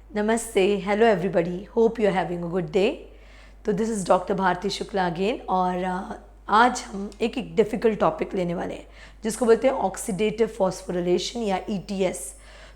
नमस्ते, hello everybody, hope you are having a good day. तो this is doctor Bharti Shukla again और आज हम एक डिफ़िकल्ट टॉपिक लेने वाले हैं जिसको बोलते हैं ऑक्सीडेटिव फॉस्फोरिलेशन या ईटीएस।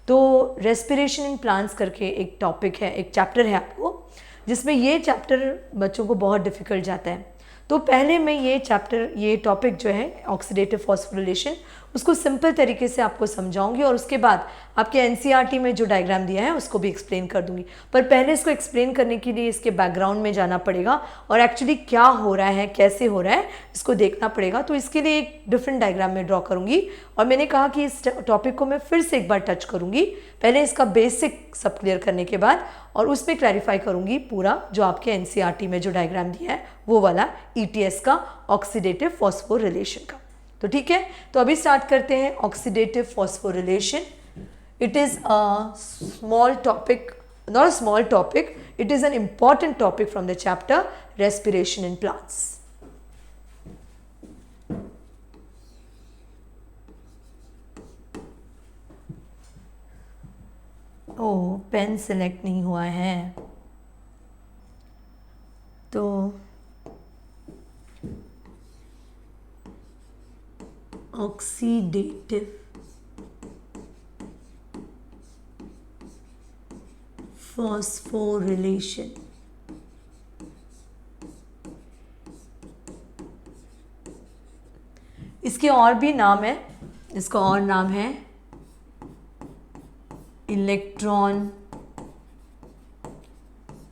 तो रेस्पिरेशन इन प्लांट्स करके एक टॉपिक है, एक चैप्टर है आपको, जिसमें ये चैप्टर बच्चों को बहुत डिफ़िकल्ट जाता है। तो पहले मैं ये टॉपिक जो है ऑक्सीडेटिव फॉस्फोरिलेशन, उसको सिंपल तरीके से आपको समझाऊंगी और उसके बाद आपके एनसीईआरटी में जो डायग्राम दिया है उसको भी एक्सप्लेन कर दूंगी। पर पहले इसको एक्सप्लेन करने के लिए इसके बैकग्राउंड में जाना पड़ेगा और एक्चुअली क्या हो रहा है, कैसे हो रहा है, इसको देखना पड़ेगा। तो इसके लिए एक डिफरेंट डायग्राम में ड्रॉ करूंगी और मैंने कहा कि इस टॉपिक को मैं फिर से एक बार टच करूंगी, पहले इसका बेसिक सब क्लियर करने के बाद, और उसमें क्लैरिफाई करूंगी पूरा जो आपके एनसीईआरटी में जो डायग्राम दिया है वो वाला ईटीएस का, ऑक्सीडेटिव फॉस्फोरिलेशन का। तो ठीक है, तो अभी स्टार्ट करते हैं oxidative phosphorylation. It is a small topic, not a small topic, it is an important topic from the chapter respiration in plants. Oh, pen select नहीं हुआ है तो ऑक्सीडेटिव फॉस्फोरिलेशन, इसके और भी नाम है, इसका और नाम है इलेक्ट्रॉन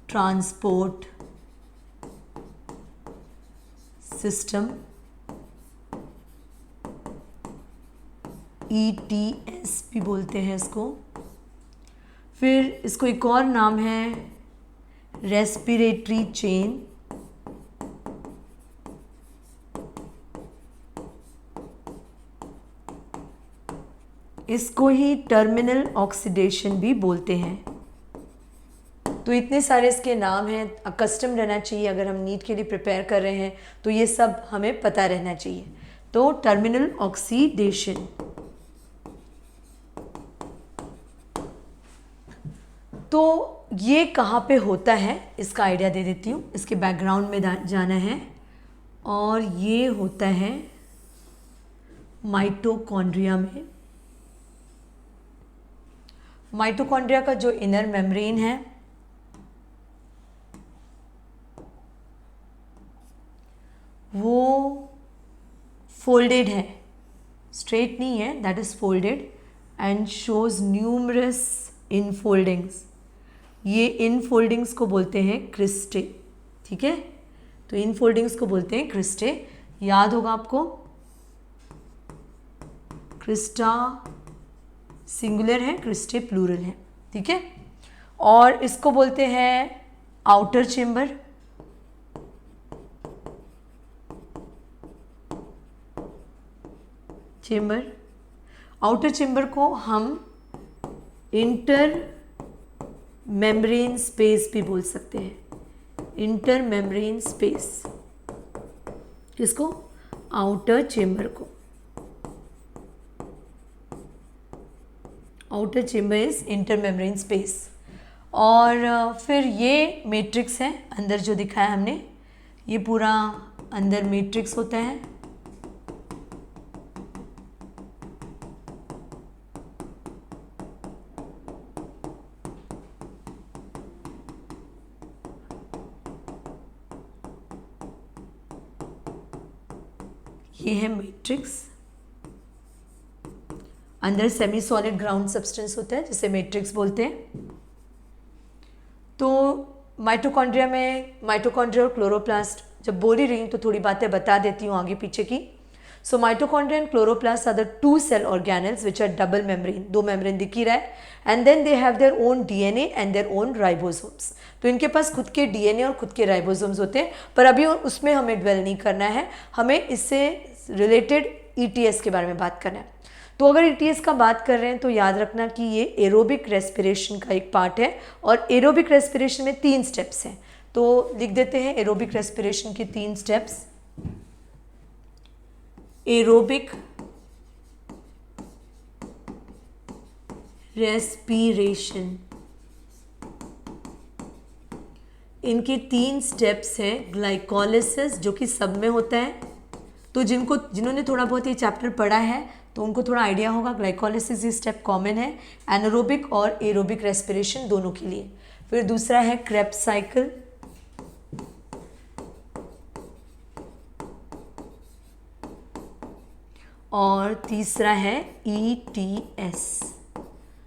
ट्रांसपोर्ट सिस्टम, ईटीएस भी बोलते हैं इसको। फिर इसको एक और नाम है रेस्पिरेटरी चेन, इसको ही टर्मिनल ऑक्सीडेशन भी बोलते हैं। तो इतने सारे इसके नाम हैं, कस्टम रहना चाहिए अगर हम नीट के लिए प्रिपेयर कर रहे हैं तो ये सब हमें पता रहना चाहिए। तो टर्मिनल ऑक्सीडेशन, तो ये कहाँ पे होता है इसका आइडिया दे देती हूँ, इसके बैकग्राउंड में जाना है। और ये होता है माइटोकॉन्ड्रिया में। माइटोकॉन्ड्रिया का जो इनर मेम्ब्रेन है वो फोल्डेड है, स्ट्रेट नहीं है, that is folded and shows numerous infoldings. ये इनफोल्डिंग्स को बोलते हैं क्रिस्टे, ठीक है। तो इनफोल्डिंग्स को बोलते हैं क्रिस्टे, याद होगा आपको, क्रिस्टा सिंगुलर है, क्रिस्टे प्लूरल है, ठीक है। और इसको बोलते हैं आउटर चेम्बर, आउटर चेम्बर को हम इंटर मेम्ब्रेन स्पेस भी बोल सकते हैं, इंटर मेम्ब्रेन स्पेस, किसको, आउटर चेम्बर को। Outer chamber is inter membrane space. और फिर ये मैट्रिक्स है अंदर जो दिखाया हमने, ये पूरा अंदर मैट्रिक्स होता है। ये है मैट्रिक्स, अंदर सेमी सॉलिड ग्राउंड सब्सटेंस होता है जिसे मैट्रिक्स बोलते हैं। तो माइटोकॉन्ड्रिया में, माइटोकॉन्ड्रिया और क्लोरोप्लास्ट जब बोल ही रही हूँ तो थोड़ी बातें बता देती हूँ आगे पीछे की। So mitochondria and chloroplast are the two cell organelles which are double membrane, दो मेम्ब्रेन दिख ही रहा है, and then they have their own DNA and their own ribosomes. तो इनके पास खुद के डीएनए और खुद के राइबोसोम्स होते हैं, पर अभी उसमें हमें ड्वेल नहीं करना है, हमें इससे रिलेटेड ईटीएस के बारे में बात करना है। तो अगर ईटीएस का बात कर रहे हैं तो याद रखना कि ये एरोबिक रेस्पिरेशन का एक पार्ट है और एरोबिक रेस्पिरेशन में 3 स्टेप्स हैं। तो लिख देते हैं एरोबिक रेस्पिरेशन की 3 स्टेप्स। एरोबिक रेस्पिरेशन, इनके 3 स्टेप्स हैं ग्लाइकोलिसिस, जो कि सब में होता है। तो जिन्होंने थोड़ा बहुत ये चैप्टर पढ़ा है तो उनको थोड़ा आइडिया होगा। ग्लाइकोलिसिस ये स्टेप कॉमन है एनारोबिक और एरोबिक रेस्पिरेशन दोनों के लिए। फिर दूसरा है क्रेब्स साइकिल, और तीसरा है ETS।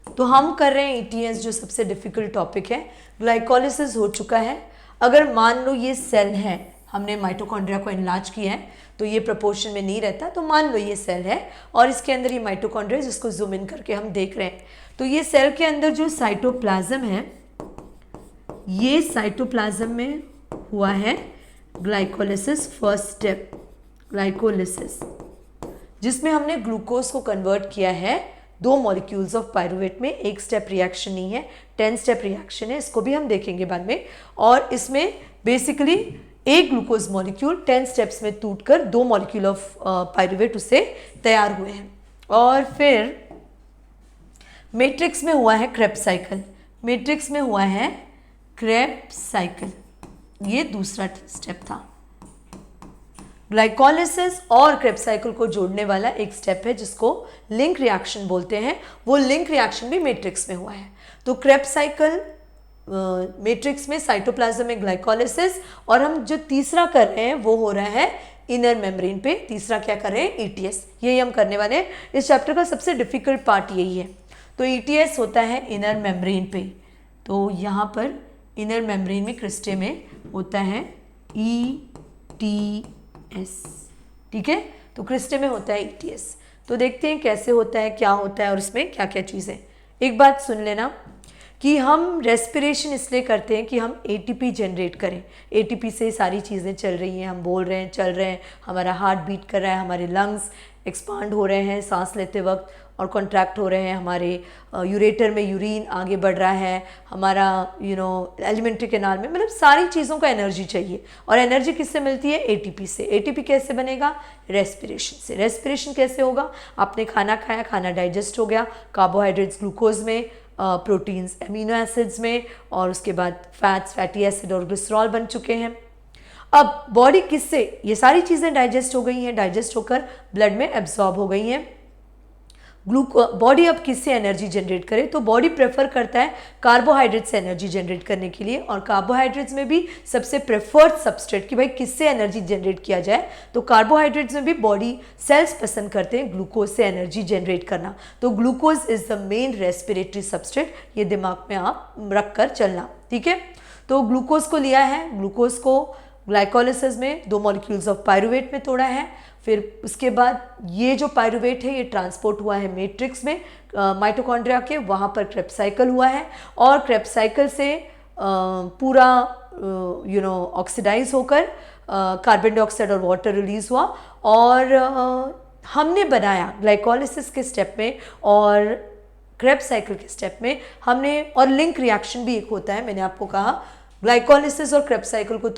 तो हम कर रहे हैं ETS, जो सबसे डिफिकल्ट टॉपिक है। ग्लाइकोलिसिस हो चुका है। अगर मान लो ये सेल है, हमने माइटोकॉन्ड्रिया को इनलार्ज किया है तो ये प्रोपोर्शन में नहीं रहता, तो मान लो ये सेल है और इसके अंदर ये माइटोकॉन्ड्रिया, जिसको जूम इन करके हम देख रहे हैं। तो ये सेल के अंदर जो साइटोप्लाज्म है, ये साइटोप्लाज्म में हुआ है ग्लाइकोलिसिस, फर्स्ट स्टेप ग्लाइकोलिसिस, जिसमें हमने ग्लूकोज को कन्वर्ट किया है 2 मॉलिक्यूल्स ऑफ पायरुवेट में। एक स्टेप रिएक्शन नहीं है, 10 स्टेप रिएक्शन है, इसको भी हम देखेंगे बाद में। और इसमें बेसिकली एक ग्लूकोज मॉलिक्यूल 10 स्टेप्स में टूटकर 2 मॉलिक्यूल ऑफ पायरुवेट उससे तैयार हुए हैं। और फिर मैट्रिक्स में हुआ है क्रेब्स साइकिल, मैट्रिक्स में हुआ है क्रेब्स साइकिल, ये दूसरा स्टेप था। ग्लाइकोलिसिस और क्रेब्स साइकिल को जोड़ने वाला एक स्टेप है जिसको लिंक रिएक्शन बोलते हैं। वो लिंक रिएक्शन भी मैट्रिक्स में हुआ है। तो क्रेब्स साइकिल मैट्रिक्स में, साइटोप्लाज्म में ग्लाइकोलिसिस, और हम जो तीसरा कर रहे हैं वो हो रहा है इनर मेम्ब्रेन पे। तीसरा क्या कर रहे हैं? ETS। यही हम करने वाले हैं। इस चैप्टर का सबसे डिफिकल्ट पार्ट यही है। तो ETS होता है इनर मेम्ब्रेन पे। तो यहाँ पर इनर मेम्ब्रेन में क्रिस्टे में होता है ETS, ठीक है। तो क्रिस्टे में होता है ETS। तो देखते हैं कैसे होता है, क्या होता है और इसमें क्या क्या चीज़ें। एक बात सुन लेना कि हम रेस्पिरेशन इसलिए करते हैं कि हम ATP जनरेट करें। ATP से सारी चीज़ें चल रही हैं, हम बोल रहे हैं, चल रहे हैं, हमारा हार्ट बीट कर रहा है, हमारे लंग्स एक्सपांड हो रहे हैं सांस लेते वक्त और कॉन्ट्रैक्ट हो रहे हैं, हमारे यूरेटर में यूरिन आगे बढ़ रहा है, हमारा एलिमेंट्री कैनाल में, मतलब सारी चीज़ों को एनर्जी चाहिए। और एनर्जी किससे मिलती है? ATP से। ATP कैसे बनेगा? रेस्पिरेशन से। रेस्पिरेशन कैसे होगा? आपने खाना खाया, खाना डाइजेस्ट हो गया, कार्बोहाइड्रेट्स ग्लूकोज में, प्रोटीन्स एमिनो एसिड्स में, और उसके बाद फैट्स फैटी एसिड और ग्लिसरॉल बन चुके हैं। अब बॉडी किससे, ये सारी चीज़ें डाइजेस्ट हो गई हैं, डाइजेस्ट होकर ब्लड में एब्जॉर्ब हो गई हैं। बॉडी अब किससे एनर्जी जनरेट करे? तो बॉडी प्रेफर करता है कार्बोहाइड्रेट से एनर्जी जनरेट करने के लिए। और कार्बोहाइड्रेट्स में भी सबसे प्रेफर्ड सबस्ट्रेट कि भाई किससे एनर्जी जनरेट किया जाए, तो कार्बोहाइड्रेट्स में भी बॉडी सेल्स पसंद करते हैं ग्लूकोज से एनर्जी जनरेट करना। तो glucose is the main respiratory substrate, ये दिमाग में आप रख कर चलना, ठीक है। तो ग्लूकोज को लिया है, ग्लूकोज को ग्लाइकोलिसिस में 2 मॉलिक्यूल्स ऑफ पायरुवेट में तोड़ा है। फिर उसके बाद ये जो पायरुवेट है ये ट्रांसपोर्ट हुआ है मैट्रिक्स में माइटोकॉन्ड्रिया के, वहाँ पर क्रेब्स साइकिल हुआ है। और क्रेब्स साइकिल से पूरा ऑक्सीडाइज होकर कार्बन डाइऑक्साइड और वाटर रिलीज हुआ। और हमने बनाया ग्लाइकोलिसिस के स्टेप में और क्रेब्स साइकिल के स्टेप में हमने, और लिंक रिएक्शन भी एक होता है, मैंने आपको कहा ग्लाइकोलिसिस और क्रेब्स साइकिल को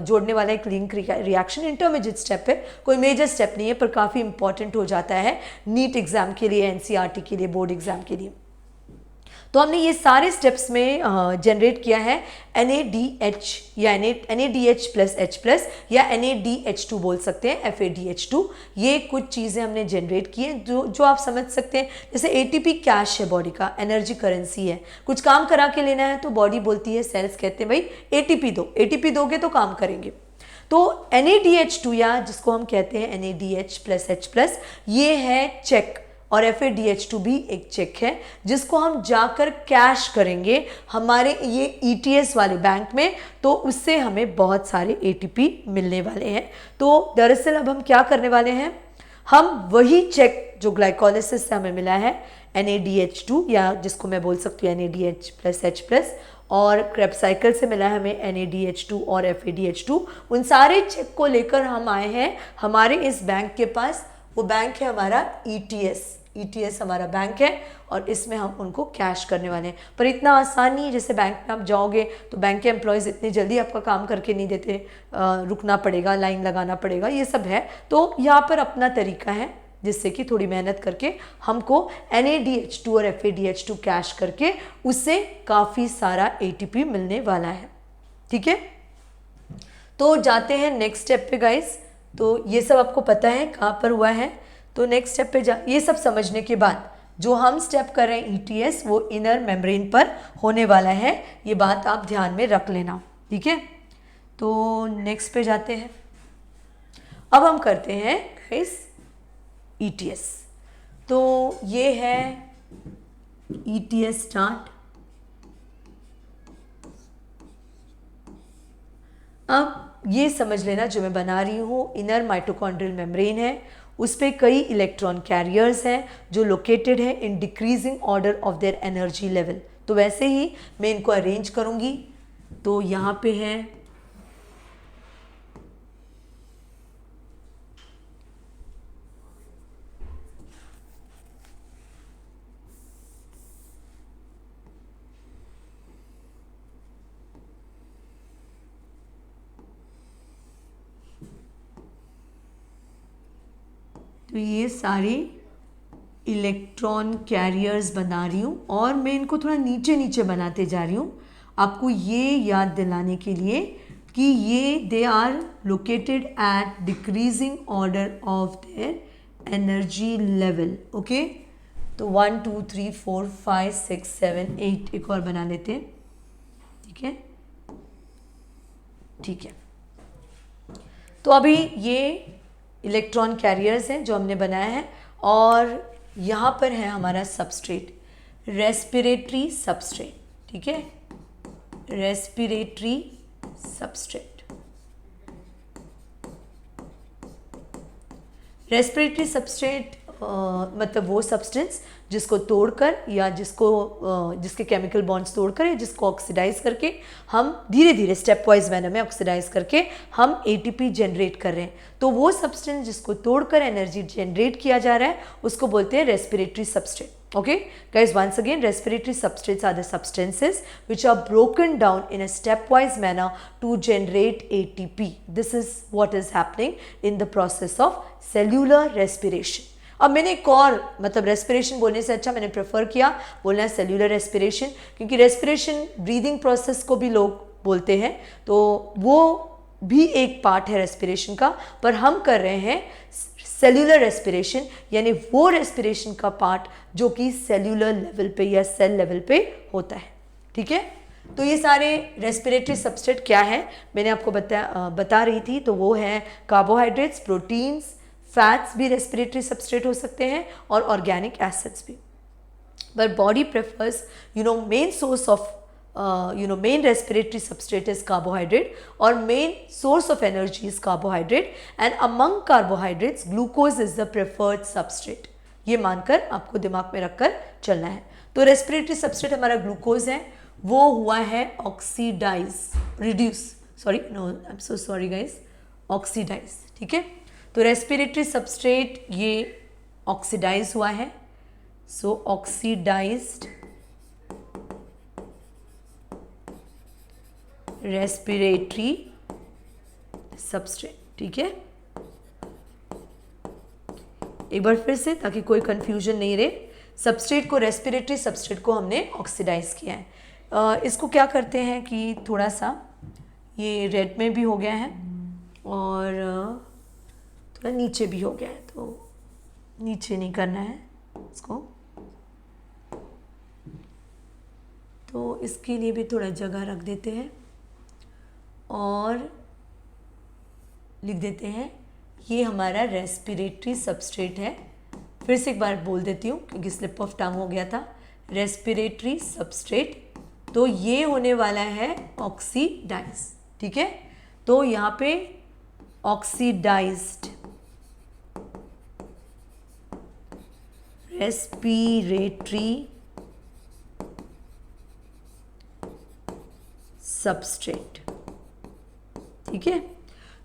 जोड़ने वाला एक लिंक रिएक्शन इंटरमीडिएट स्टेप है, कोई मेजर स्टेप नहीं है, पर काफ़ी इंपॉर्टेंट हो जाता है नीट एग्जाम के लिए, NCERT के लिए, बोर्ड एग्जाम के लिए। तो हमने ये सारे स्टेप्स में जनरेट किया है NADH या NADH प्लस H प्लस या NADH2 बोल सकते हैं, FADH2। ये कुछ चीज़ें हमने जनरेट की हैं जो आप समझ सकते हैं। जैसे ATP कैश है बॉडी का, एनर्जी करेंसी है। कुछ काम करा के लेना है तो बॉडी बोलती है, सेल्स कहते हैं भाई ATP दो, ATP दोगे तो काम करेंगे। तो NADH2 या जिसको हम कहते हैं NADH प्लस H प्लस, ये है चेक, और FADH2 भी एक चेक है जिसको हम जाकर कैश करेंगे हमारे ये ETS वाले बैंक में, तो उससे हमें बहुत सारे ATP मिलने वाले हैं। तो दरअसल अब हम क्या करने वाले हैं, हम वही चेक जो ग्लाइकोलिसिस से हमें मिला है NADH2 या जिसको मैं बोल सकती हूँ NADH प्लस H प्लस, और क्रेब्स साइकिल से मिला है हमें NADH2 और FADH2, उन सारे चेक को लेकर हम आए हैं हमारे इस बैंक के पास। वो बैंक है हमारा ETS हमारा बैंक है, और इसमें हम उनको कैश करने वाले हैं। पर इतना आसान नहीं है, जैसे बैंक में आप जाओगे तो बैंक के एम्प्लॉयज़ इतनी जल्दी आपका काम करके नहीं देते, रुकना पड़ेगा, लाइन लगाना पड़ेगा, ये सब है। तो यहाँ पर अपना तरीका है जिससे कि थोड़ी मेहनत करके हमको NADH2 और FADH2 कैश करके उससे काफ़ी सारा ATP मिलने वाला है। ठीक है, तो जाते हैं नेक्स्ट स्टेप पे गाइस। तो ये सब आपको पता है कहाँ पर हुआ है, तो नेक्स्ट स्टेप पे ये सब समझने के बाद जो हम स्टेप कर रहे हैं ETS वो इनर मेम्ब्रेन पर होने वाला है, ये बात आप ध्यान में रख लेना, ठीक है। तो नेक्स्ट पे जाते हैं, अब हम करते हैं गाइस ETS। तो ये है ETS स्टार्ट। अब ये समझ लेना जो मैं बना रही हूँ इनर माइटोकॉन्ड्रियल मेम्ब्रेन है, उस पर कई इलेक्ट्रॉन कैरियर्स हैं जो लोकेटेड है in decreasing order of their energy level. तो वैसे ही मैं इनको अरेंज करूँगी। तो यहाँ पे है तो ये सारे इलेक्ट्रॉन कैरियर्स बना रही हूँ और मैं इनको थोड़ा नीचे नीचे बनाते जा रही हूँ आपको ये याद दिलाने के लिए कि ये they are located at decreasing order of their energy level. Okay, तो 1 2 3 4 5 6 7 8 एक और बना लेते हैं, ठीक है, ठीक है। तो अभी ये इलेक्ट्रॉन कैरियर्स हैं जो हमने बनाया है और यहाँ पर है हमारा सबस्ट्रेट, रेस्पिरेटरी सबस्ट्रेट, ठीक है, रेस्पिरेटरी सबस्ट्रेट। रेस्पिरेटरी सबस्ट्रेट मतलब वो सब्सटेंस जिसको तोड़कर या जिसके केमिकल बॉन्ड्स तोड़कर या जिसको ऑक्सीडाइज करके हम धीरे धीरे स्टेप वाइज मैनर में ऑक्सीडाइज करके हम ATP जनरेट कर रहे हैं। तो वो सब्सटेंस जिसको तोड़कर एनर्जी जनरेट किया जा रहा है उसको बोलते हैं respiratory substrate. Okay, guys, once again, respiratory substrates are the substances which are broken down in a stepwise manner to generate ATP. This is what is happening in the process of cellular respiration. अब मैंने एक और मतलब respiration बोलने से अच्छा मैंने prefer किया बोलना है सेल्यूलर रेस्पिरेशन, क्योंकि रेस्पिरेशन ब्रीदिंग प्रोसेस को भी लोग बोलते हैं, तो वो भी एक पार्ट है रेस्पिरेशन का, पर हम कर रहे हैं सेल्यूलर रेस्पिरेशन, यानी वो रेस्पिरेशन का पार्ट जो कि सेल्यूलर लेवल पे या सेल लेवल पे होता है, ठीक है। तो ये सारे रेस्पिरेटरी सबस्ट्रेट क्या है मैंने आपको बता रही थी, तो वो है कार्बोहाइड्रेट्स, प्रोटीन्स, फैट्स भी रेस्पिरेटरी सबस्ट्रेट हो सकते हैं और ऑर्गेनिक एसिड्स भी। But body prefers main source of main respiratory substrate is carbohydrate or main source of energy is carbohydrate, and among carbohydrates glucose is the preferred substrate। ये मानकर आपको दिमाग में रखकर चलना है। तो रेस्पिरेटरी सबस्ट्रेट हमारा ग्लूकोज है, वो हुआ है ऑक्सीडाइज, ठीक है। तो रेस्पिरेटरी सबस्ट्रेट ये ऑक्सीडाइज हुआ है, सो ऑक्सीडाइज्ड रेस्पिरेटरी सबस्ट्रेट, ठीक है। एक बार फिर से ताकि कोई कंफ्यूजन नहीं रहे, सबस्ट्रेट को रेस्पिरेटरी सबस्ट्रेट को हमने ऑक्सीडाइज किया है। इसको क्या करते हैं कि थोड़ा सा ये रेड में भी हो गया है और थोड़ा नीचे भी हो गया है, तो नीचे नहीं करना है इसको, तो इसके लिए भी थोड़ा जगह रख देते हैं और लिख देते हैं ये हमारा रेस्पिरेटरी सबस्ट्रेट है। फिर से एक बार बोल देती हूँ क्योंकि स्लिप ऑफ टंग हो गया था, रेस्पिरेटरी सबस्ट्रेट, तो ये होने वाला है ऑक्सीडाइज, ठीक है। तो यहाँ पे ऑक्सीडाइज्ड रेस्पिरेटरी सबस्ट्रेट, ठीक है।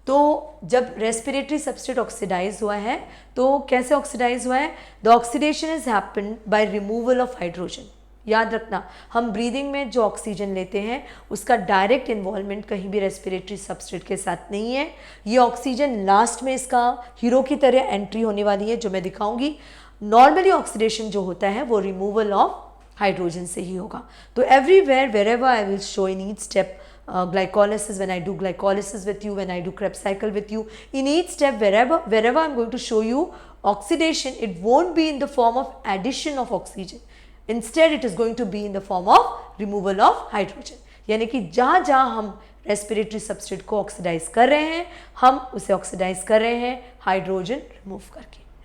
तो जब रेस्पिरेटरी सबस्ट्रेट ऑक्सीडाइज हुआ है तो कैसे ऑक्सीडाइज हुआ है, the oxidation is happened bye removal of hydrogen. याद रखना, हम ब्रीदिंग में जो ऑक्सीजन लेते हैं उसका डायरेक्ट इन्वॉल्वमेंट कहीं भी रेस्पिरेटरी सबस्ट्रेट के साथ नहीं है। ये ऑक्सीजन लास्ट में इसका हीरो की तरह एंट्री होने वाली है जो मैं दिखाऊंगी। नॉर्मली ऑक्सीडेशन जो होता है वो रिमूवल ऑफ हाइड्रोजन से ही होगा। तो everywhere wherever I will show in each step glycolysis, when I do glycolysis with you, when I do Krebs cycle with you, in each step wherever I'm going to show you oxidation, it won't be in the form of addition of oxygen. Instead it is going to be in the form of removal of hydrogen. यानी कि जहाँ जहाँ हम respiratory substrate को oxidise कर रहे हैं, हम उसे ऑक्सीडाइज कर रहे हैं हाइड्रोजन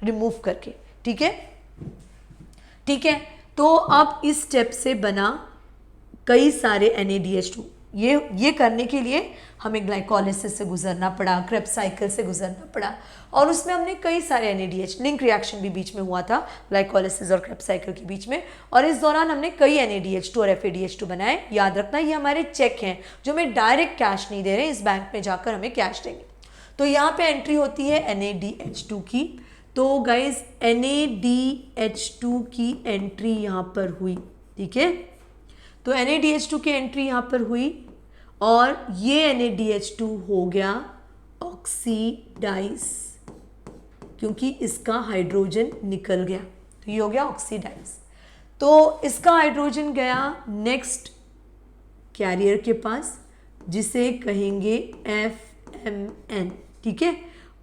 रिमूव करके। ठीक है, ठीक है। तो अब इस स्टेप से बना कई सारे NADH2। ये करने के लिए हमें ग्लाइकोलिसिस से गुजरना पड़ा, क्रेब्स साइकिल से गुजरना पड़ा, और उसमें हमने कई सारे NADH लिंक रिएक्शन भी बीच में हुआ था ग्लाइकोलिसिस और क्रेब्स साइकिल के बीच में, और इस दौरान हमने कई NADH2 और FADH2 बनाए। याद रखना ये हमारे चेक हैं जो हमें डायरेक्ट कैश नहीं दे रहे, इस बैंक में जाकर हमें कैश देंगे। तो यहाँ पे एंट्री होती है NADH2 की। तो गाइज NADH2 की एंट्री यहाँ पर हुई। ठीक है, तो NADH2 की एंट्री यहाँ पर हुई और ये NADH2 हो गया ऑक्सीडाइज, क्योंकि इसका हाइड्रोजन निकल गया, तो ये हो गया ऑक्सीडाइज। तो इसका हाइड्रोजन गया नेक्स्ट कैरियर के पास, जिसे कहेंगे FMN। ठीक है,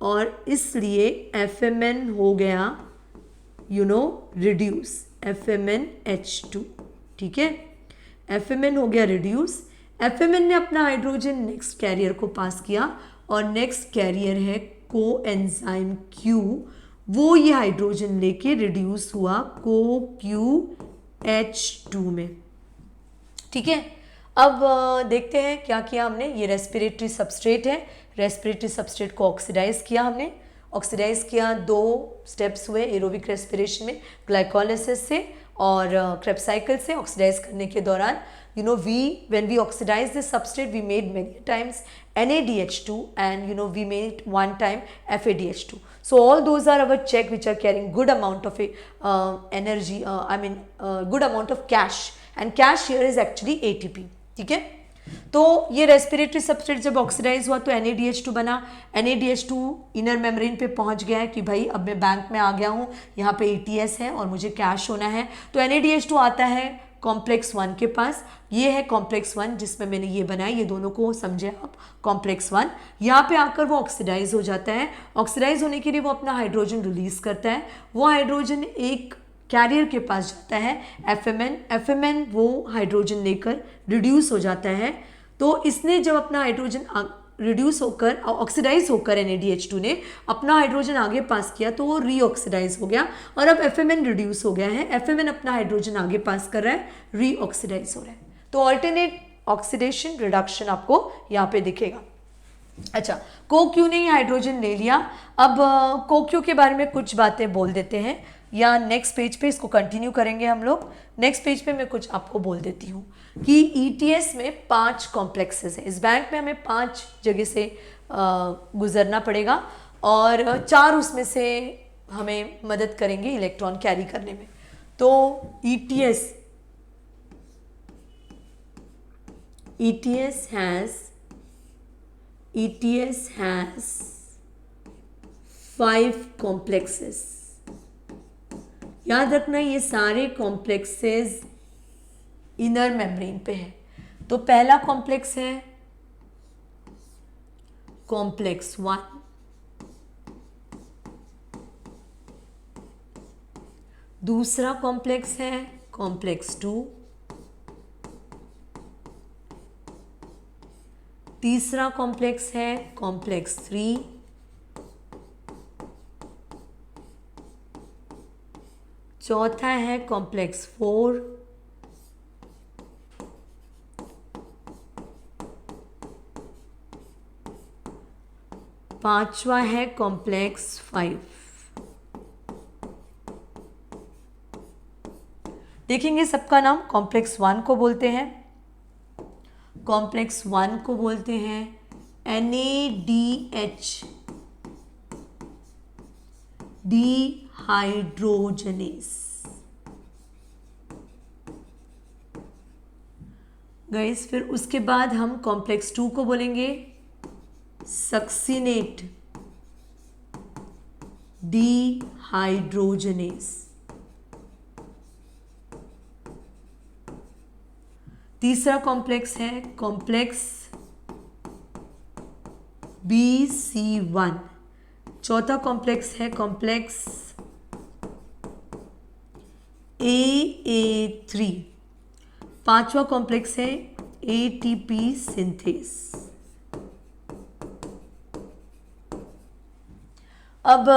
और इसलिए FMN हो गया रिड्यूस, FMNH2। ठीक है, FMN हो गया रिड्यूस। FMN ने अपना हाइड्रोजन नेक्स्ट कैरियर को पास किया, और नेक्स्ट कैरियर है कोएंजाइम Q, वो ये हाइड्रोजन लेके रिड्यूस हुआ CoQH2 में। ठीक है, अब देखते हैं क्या किया हमने। ये रेस्पिरेटरी सबस्ट्रेट है, रेस्पिरेटरी सबस्ट्रेट को ऑक्सीडाइज किया हमने। ऑक्सीडाइज किया, 2 स्टेप्स हुए एरोबिक रेस्पिरेशन में, ग्लाइकोलिसिस से और क्रेब्स साइकिल से। ऑक्सीडाइज करने के दौरान when we oxidize this substrate, we made many times NADH2 and we made one time FADH2. So all those are our check which are carrying good amount of energy, good amount of cash, and cash here is actually ATP. ठीक है, तो ये respiratory substrate जब oxidise हुआ तो NADH2 बना। NADH2 inner membrane पे पहुंच गया है कि भाई अब मैं बैंक में आ गया हूँ, यहाँ पे ETS है और मुझे कैश होना है। तो NADH2 आता है कॉम्प्लेक्स 1 के पास। ये है कॉम्प्लेक्स 1 जिसमें मैंने ये बनाया, ये दोनों को समझे आप, कॉम्प्लेक्स 1। यहाँ पे आकर वो ऑक्सीडाइज हो जाता है। ऑक्सीडाइज होने के लिए वो अपना हाइड्रोजन रिलीज करता है। वो हाइड्रोजन एक कैरियर के पास जाता है FMN वो हाइड्रोजन लेकर रिड्यूस हो जाता है। तो इसने जब अपना हाइड्रोजन रिड्यूस होकर ऑक्सीडाइज होकर NADH2 ने अपना हाइड्रोजन आगे पास किया, तो वो रीऑक्सीडाइज हो गया, और अब FMN रिड्यूस हो गया है। FMN अपना हाइड्रोजन आगे पास कर रहा है, रीऑक्सीडाइज हो रहा है। तो ऑल्टरनेट ऑक्सीडेशन रिडक्शन आपको यहाँ पे दिखेगा। अच्छा, CoQ ने हाइड्रोजन ले लिया। अब CoQ के बारे में कुछ बातें बोल देते हैं, या नेक्स्ट पेज पे इसको कंटिन्यू करेंगे हम लोग। नेक्स्ट पेज पे मैं कुछ आपको बोल देती हूँ कि ETS में 5 कॉम्प्लेक्सेस हैं। इस बैंक में हमें 5 जगह से गुजरना पड़ेगा, और 4 उसमें से हमें मदद करेंगे इलेक्ट्रॉन कैरी करने में। तो ETS has 5 complexes। याद रखना ये सारे कॉम्प्लेक्सेस इनर मेम्ब्रेन पे है। तो पहला कॉम्प्लेक्स है कॉम्प्लेक्स 1, दूसरा कॉम्प्लेक्स है कॉम्प्लेक्स 2, तीसरा कॉम्प्लेक्स है कॉम्प्लेक्स 3, चौथा है कॉम्प्लेक्स 4, पांचवा है कॉम्प्लेक्स 5। देखेंगे सबका नाम। कॉम्प्लेक्स 1 को बोलते हैं, कॉम्प्लेक्स 1 को बोलते हैं NADH डिहाइड्रोजनेस। गाइस फिर उसके बाद हम कॉम्प्लेक्स 2 को बोलेंगे सक्सिनेट डिहाइड्रोजनेस। तीसरा कॉम्प्लेक्स है कॉम्प्लेक्स BC1, चौथा कॉम्प्लेक्स है कॉम्प्लेक्स AA3, पांचवा कॉम्प्लेक्स है ATP सिंथेस। अब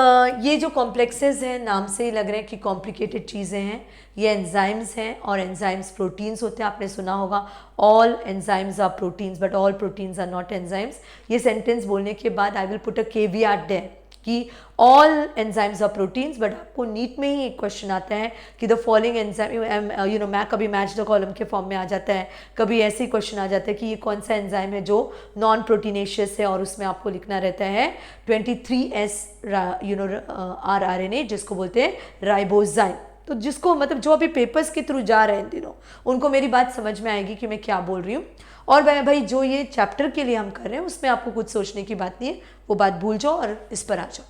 ये जो कॉम्प्लेक्सेस हैं नाम से ही लग रहे हैं कि कॉम्प्लिकेटेड चीज़ें हैं, ये एंजाइम्स हैं और एंजाइम्स प्रोटीन्स होते हैं। आपने सुना होगा all enzymes are proteins but all proteins are not enzymes. ये सेंटेंस बोलने के बाद I will put a caveat there कि all enzymes are proteins, but आपको नीट में ही एक क्वेश्चन आता है कि द फॉलोइंग एंजाइम, मैं कभी मैच द कॉलम के फॉर्म में आ जाता है, कभी ऐसे ही क्वेश्चन आ जाता है कि ये कौन सा एंजाइम है जो नॉन प्रोटीनेशियस है, और उसमें आपको लिखना रहता है 23S rRNA, जिसको बोलते हैं राइबोजाइम। तो जिसको मतलब जो अभी पेपर्स के थ्रू जा रहे हैं इन दिनों, उनको मेरी बात समझ में आएगी कि मैं क्या बोल रही हूँ। और भाई जो ये चैप्टर के लिए हम कर रहे हैं उसमें आपको कुछ सोचने की बात नहीं है, वो बात भूल जाओ और इस पर आ जाओ।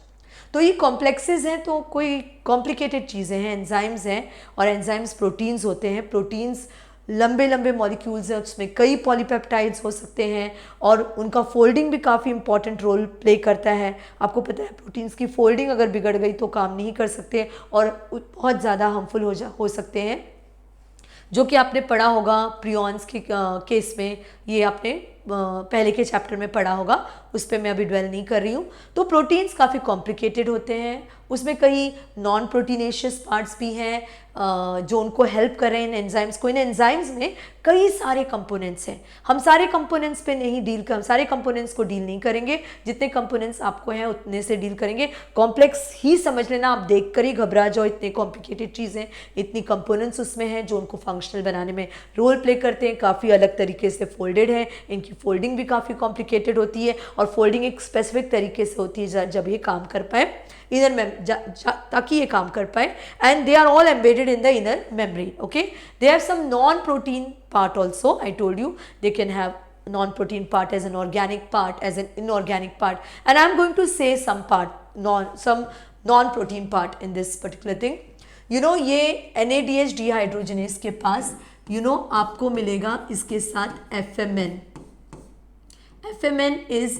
तो ये कॉम्प्लेक्सेस हैं, तो कोई कॉम्प्लिकेटेड चीज़ें हैं, एंजाइम्स हैं, और एंजाइम्स प्रोटीन्स होते हैं। प्रोटीन्स लंबे लंबे मॉलिक्यूल्स हैं, उसमें कई पॉलीपेप्टाइड्स हो सकते हैं और उनका फोल्डिंग भी काफ़ी इंपॉर्टेंट रोल प्ले करता है। आपको पता है प्रोटीन्स की फोल्डिंग अगर बिगड़ गई तो काम नहीं कर सकते और बहुत ज़्यादा हार्मफुल हो सकते हैं, जो कि आपने पढ़ा होगा प्रियॉन्स के केस में। ये आपने पहले के चैप्टर में पढ़ा होगा, उस पर मैं अभी ड्वेल नहीं कर रही हूँ। तो प्रोटीन्स काफ़ी कॉम्प्लिकेटेड होते हैं, उसमें कई नॉन प्रोटीनेशियस पार्ट्स भी हैं जो उनको हेल्प कर रहे हैं इन एंजाइम्स को। इन एंजाइम्स में कई सारे कंपोनेंट्स हैं, हम सारे कंपोनेंट्स पे नहीं डील कर, सारे कंपोनेंट्स को डील नहीं करेंगे, जितने कंपोनेंट्स आपको हैं उतने से डील करेंगे। कॉम्प्लेक्स ही समझ लेना, आप देख कर ही घबरा जाओ, इतने कॉम्प्लिकेटेड चीज़ें, इतनी कंपोनेंट्स उसमें हैं जो उनको फंक्शनल बनाने में रोल प्ले करते हैं। काफ़ी अलग तरीके से फोल्डेड है, इनकी फोल्डिंग भी काफ़ी कॉम्प्लिकेटेड होती है, और फोल्डिंग एक स्पेसिफिक तरीके से होती है जब ये काम कर पाए इनर ताकि ये काम कर पाए, and they are all embedded in the inner membrane. Okay, they have some non protein part also, I told you they can have non-protein part as an organic part, as an inorganic part, and I'm going to say some non-protein part in this particular thing. ये NADH dehydrogenase के पास आपको मिलेगा इसके साथ FMN. FMN is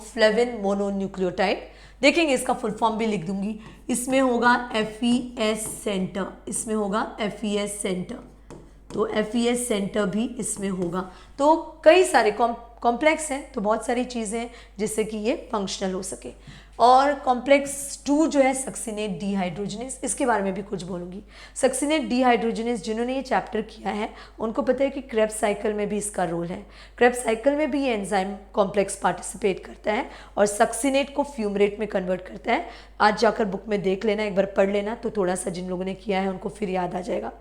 flavin mononucleotide. देखेंगे, इसका full form भी लिख दूंगी। इसमें होगा FES सेंटर, इसमें होगा FES सेंटर, तो FES सेंटर भी इसमें होगा। तो कई सारे कॉम्प्लेक्स हैं, तो बहुत सारी चीज़ें हैं जिससे कि ये फंक्शनल हो सके। और कॉम्प्लेक्स 2 जो है सक्सिनेट डीहाइड्रोजनेस, इसके बारे में भी कुछ बोलूँगी। सक्सिनेट डीहाइड्रोजनेस जिन्होंने ये चैप्टर किया है उनको पता है कि क्रेब्स साइकिल में भी इसका रोल है। क्रेब्स साइकिल में भी ये एंजाइम कॉम्प्लेक्स पार्टिसिपेट करता है और सक्सिनेट को फ्यूमरेट में कन्वर्ट करता है। आज जाकर बुक में देख लेना, एक बार पढ़ लेना, तो थोड़ा सा जिन लोगों ने किया है उनको फिर याद आ जाएगा।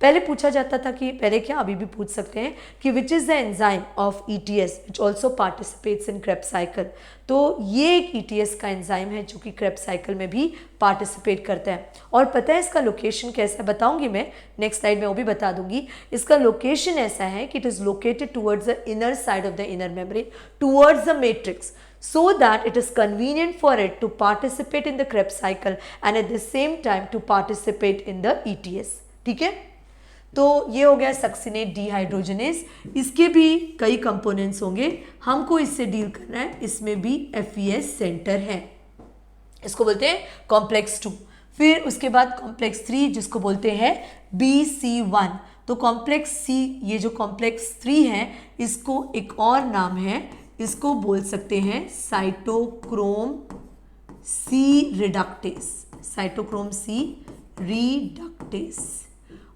पहले पूछा जाता था कि पहले क्या, अभी भी पूछ सकते हैं कि which is the enzyme of ETS which also participates in Krebs cycle. तो ये एक ETS का एंजाइम है जो कि क्रेब्स साइकिल में भी पार्टिसिपेट करता है। और पता है इसका लोकेशन कैसा है, बताऊंगी मैं नेक्स्ट स्लाइड में, वो भी बता दूंगी। इसका लोकेशन ऐसा है कि it is located towards the inner side of the inner membrane, towards the matrix, so that it is convenient for it to participate in the Krebs cycle and at the same time to participate in the ETS. ठीक है, तो ये हो गया succinate dehydrogenase. इसके भी कई components होंगे, हमको इससे डील करना है। इसमें भी FES सेंटर है, इसको बोलते हैं कॉम्प्लेक्स 2। फिर उसके बाद कॉम्प्लेक्स 3 जिसको बोलते हैं BC1। तो कॉम्प्लेक्स C, ये जो कॉम्प्लेक्स 3 है, इसको एक और नाम है, इसको बोल सकते हैं cytochrome C reductase, cytochrome C reductase.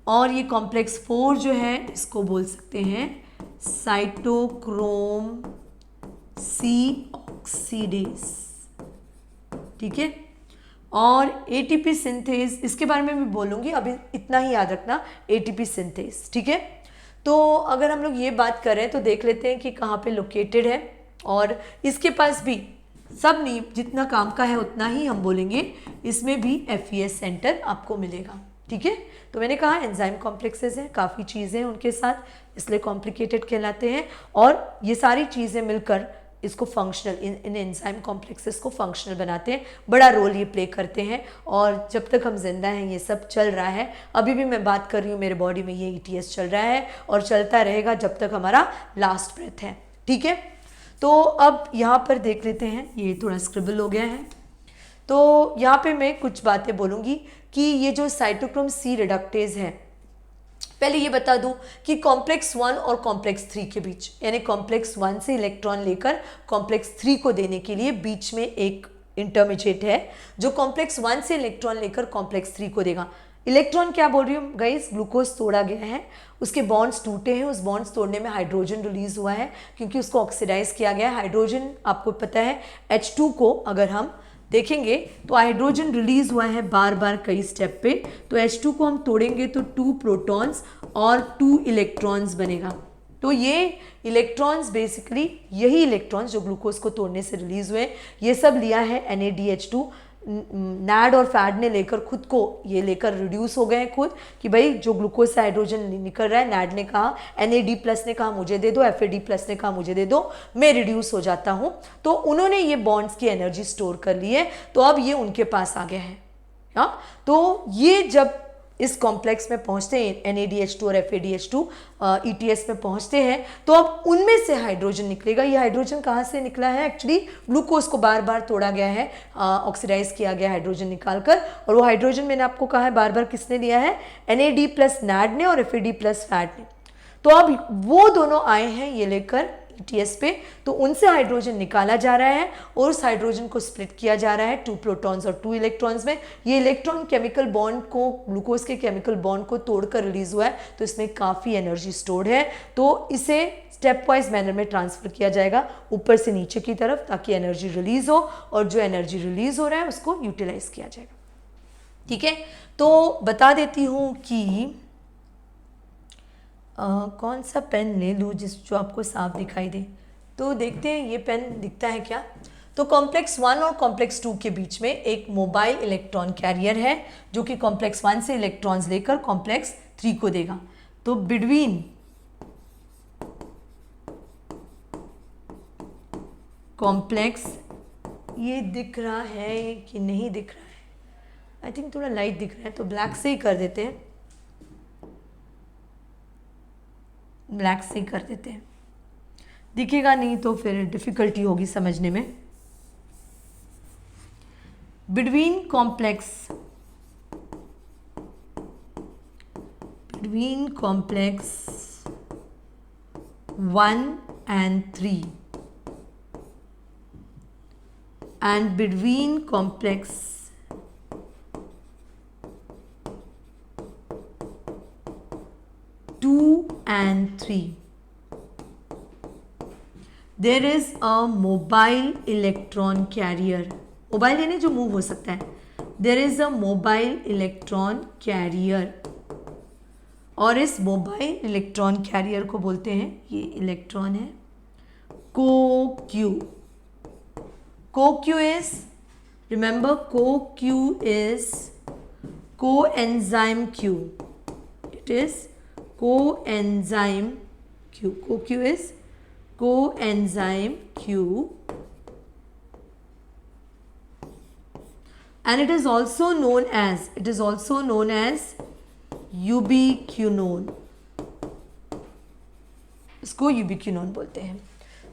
और ये कॉम्प्लेक्स 4 जो है इसको बोल सकते हैं साइटोक्रोम C ऑक्सीडेस। ठीक है, और ATP सिंथेस, इसके बारे में भी बोलूँगी, अभी इतना ही याद रखना, ATP सिंथेस। ठीक है, तो अगर हम लोग ये बात करें तो देख लेते हैं कि कहाँ पे लोकेटेड है, और इसके पास भी सब नहीं, जितना काम का है उतना ही हम बोलेंगे। इसमें भी FES सेंटर आपको मिलेगा। ठीक है, तो मैंने कहा एंजाइम कॉम्प्लेक्सेस हैं, काफ़ी चीज़ें हैं उनके साथ, इसलिए कॉम्प्लिकेटेड कहलाते हैं। और ये सारी चीज़ें मिलकर इसको फंक्शनल, इन एंजाइम कॉम्प्लेक्सेस को फंक्शनल बनाते हैं, बड़ा रोल ये प्ले करते हैं। और जब तक हम जिंदा हैं ये सब चल रहा है। अभी भी मैं बात कर रही हूँ, मेरे बॉडी में ये ETS चल रहा है और चलता रहेगा जब तक हमारा लास्ट ब्रेथ है। ठीक है, तो अब यहाँ पर देख लेते हैं, ये थोड़ा स्क्रिबल हो गया है। तो यहाँ पे मैं कुछ बातें बोलूँगी कि ये जो साइटोक्रोम सी रिडक्टेज है, पहले ये बता दूं कि कॉम्प्लेक्स 1 और कॉम्प्लेक्स 3 के बीच, यानी कॉम्प्लेक्स 1 से इलेक्ट्रॉन लेकर कॉम्प्लेक्स 3 को देने के लिए बीच में एक इंटरमीडिएट है जो कॉम्प्लेक्स 1 से इलेक्ट्रॉन लेकर कॉम्प्लेक्स 3 को देगा। इलेक्ट्रॉन क्या बोल रही हूँ गाइस, ग्लूकोज तोड़ा गया है, उसके बॉन्ड्स टूटे हैं, उस बॉन्ड्स तोड़ने में हाइड्रोजन रिलीज हुआ है क्योंकि उसको ऑक्सीडाइज किया गया है। हाइड्रोजन आपको पता है H2 को अगर हम देखेंगे तो हाइड्रोजन रिलीज हुआ है बार बार कई स्टेप पे, तो H2 को हम तोड़ेंगे तो 2 प्रोटॉन्स और 2 इलेक्ट्रॉन्स बनेगा। तो ये इलेक्ट्रॉन्स बेसिकली, यही इलेक्ट्रॉन्स जो ग्लूकोज को तोड़ने से रिलीज हुए, ये सब लिया है NADH2। नैड और फैड ने लेकर खुद को ये लेकर रिड्यूस हो गए हैं खुद कि भाई जो ग्लूकोज से हाइड्रोजन निकल रहा है, नैड ने कहा, NAD+ ने कहा मुझे दे दो, FAD+ ने कहा मुझे दे दो, मैं रिड्यूस हो जाता हूं। तो उन्होंने ये बॉन्ड्स की एनर्जी स्टोर कर ली है, तो अब ये उनके पास आ गया है। हाँ, तो ये जब इस कॉम्प्लेक्स में पहुंचते हैं, NADH2 और FADH2 ETS में पहुंचते हैं, तो अब उनमें से हाइड्रोजन निकलेगा। ये हाइड्रोजन कहाँ से निकला है? एक्चुअली ग्लूकोज को बार बार तोड़ा गया है, ऑक्सीडाइज किया गया हाइड्रोजन निकालकर, और वो हाइड्रोजन मैंने आपको कहा है बार बार किसने लिया है? NAD+ नैड ने और FAD+ फैट ने। तो अब वो दोनों आए हैं ये लेकर ETS पे, तो उनसे हाइड्रोजन निकाला जा रहा है और उस हाइड्रोजन को स्प्लिट किया जा रहा है 2 प्रोटॉन्स और 2 इलेक्ट्रॉन्स में। ये इलेक्ट्रॉन केमिकल बॉन्ड को, ग्लूकोज के केमिकल बॉन्ड को तोड़कर रिलीज हुआ है, तो इसमें काफ़ी एनर्जी स्टोर्ड है। तो इसे स्टेप वाइज मैनर में ट्रांसफर किया जाएगा ऊपर से नीचे की तरफ, ताकि एनर्जी रिलीज हो और जो एनर्जी रिलीज हो रहा है उसको यूटिलाइज किया जाएगा। ठीक है, तो बता देती हूँ कि कौन सा पेन ले लूँ जो आपको साफ दिखाई दे। तो देखते हैं ये पेन दिखता है क्या। तो कॉम्प्लेक्स 1 और कॉम्प्लेक्स 2 के बीच में एक मोबाइल इलेक्ट्रॉन कैरियर है जो कि कॉम्प्लेक्स 1 से इलेक्ट्रॉन्स लेकर कॉम्प्लेक्स 3 को देगा। तो बिटवीन कॉम्प्लेक्स, ये दिख रहा है कि नहीं दिख रहा है? आई थिंक थोड़ा लाइट दिख रहा है, तो ब्लैक से ही कर देते हैं, ब्लैक से ही कर देते हैं। दिखेगा नहीं तो फिर डिफिकल्टी होगी समझने में। Between complex 1 and 3 and between complex 2 and 3 there is a mobile electron carrier. Mobile यानी जो मूव हो सकता है। there is a mobile electron carrier, और इस मोबाइल इलेक्ट्रॉन कैरियर को बोलते हैं, ये इलेक्ट्रॉन है CoQ. CoQ is, remember CoQ is coenzyme Q. It is coenzyme Q. CoQ is coenzyme Q, and it is also known as यूबिक्विनोन। इसको यूबिक्विनोन बोलते हैं।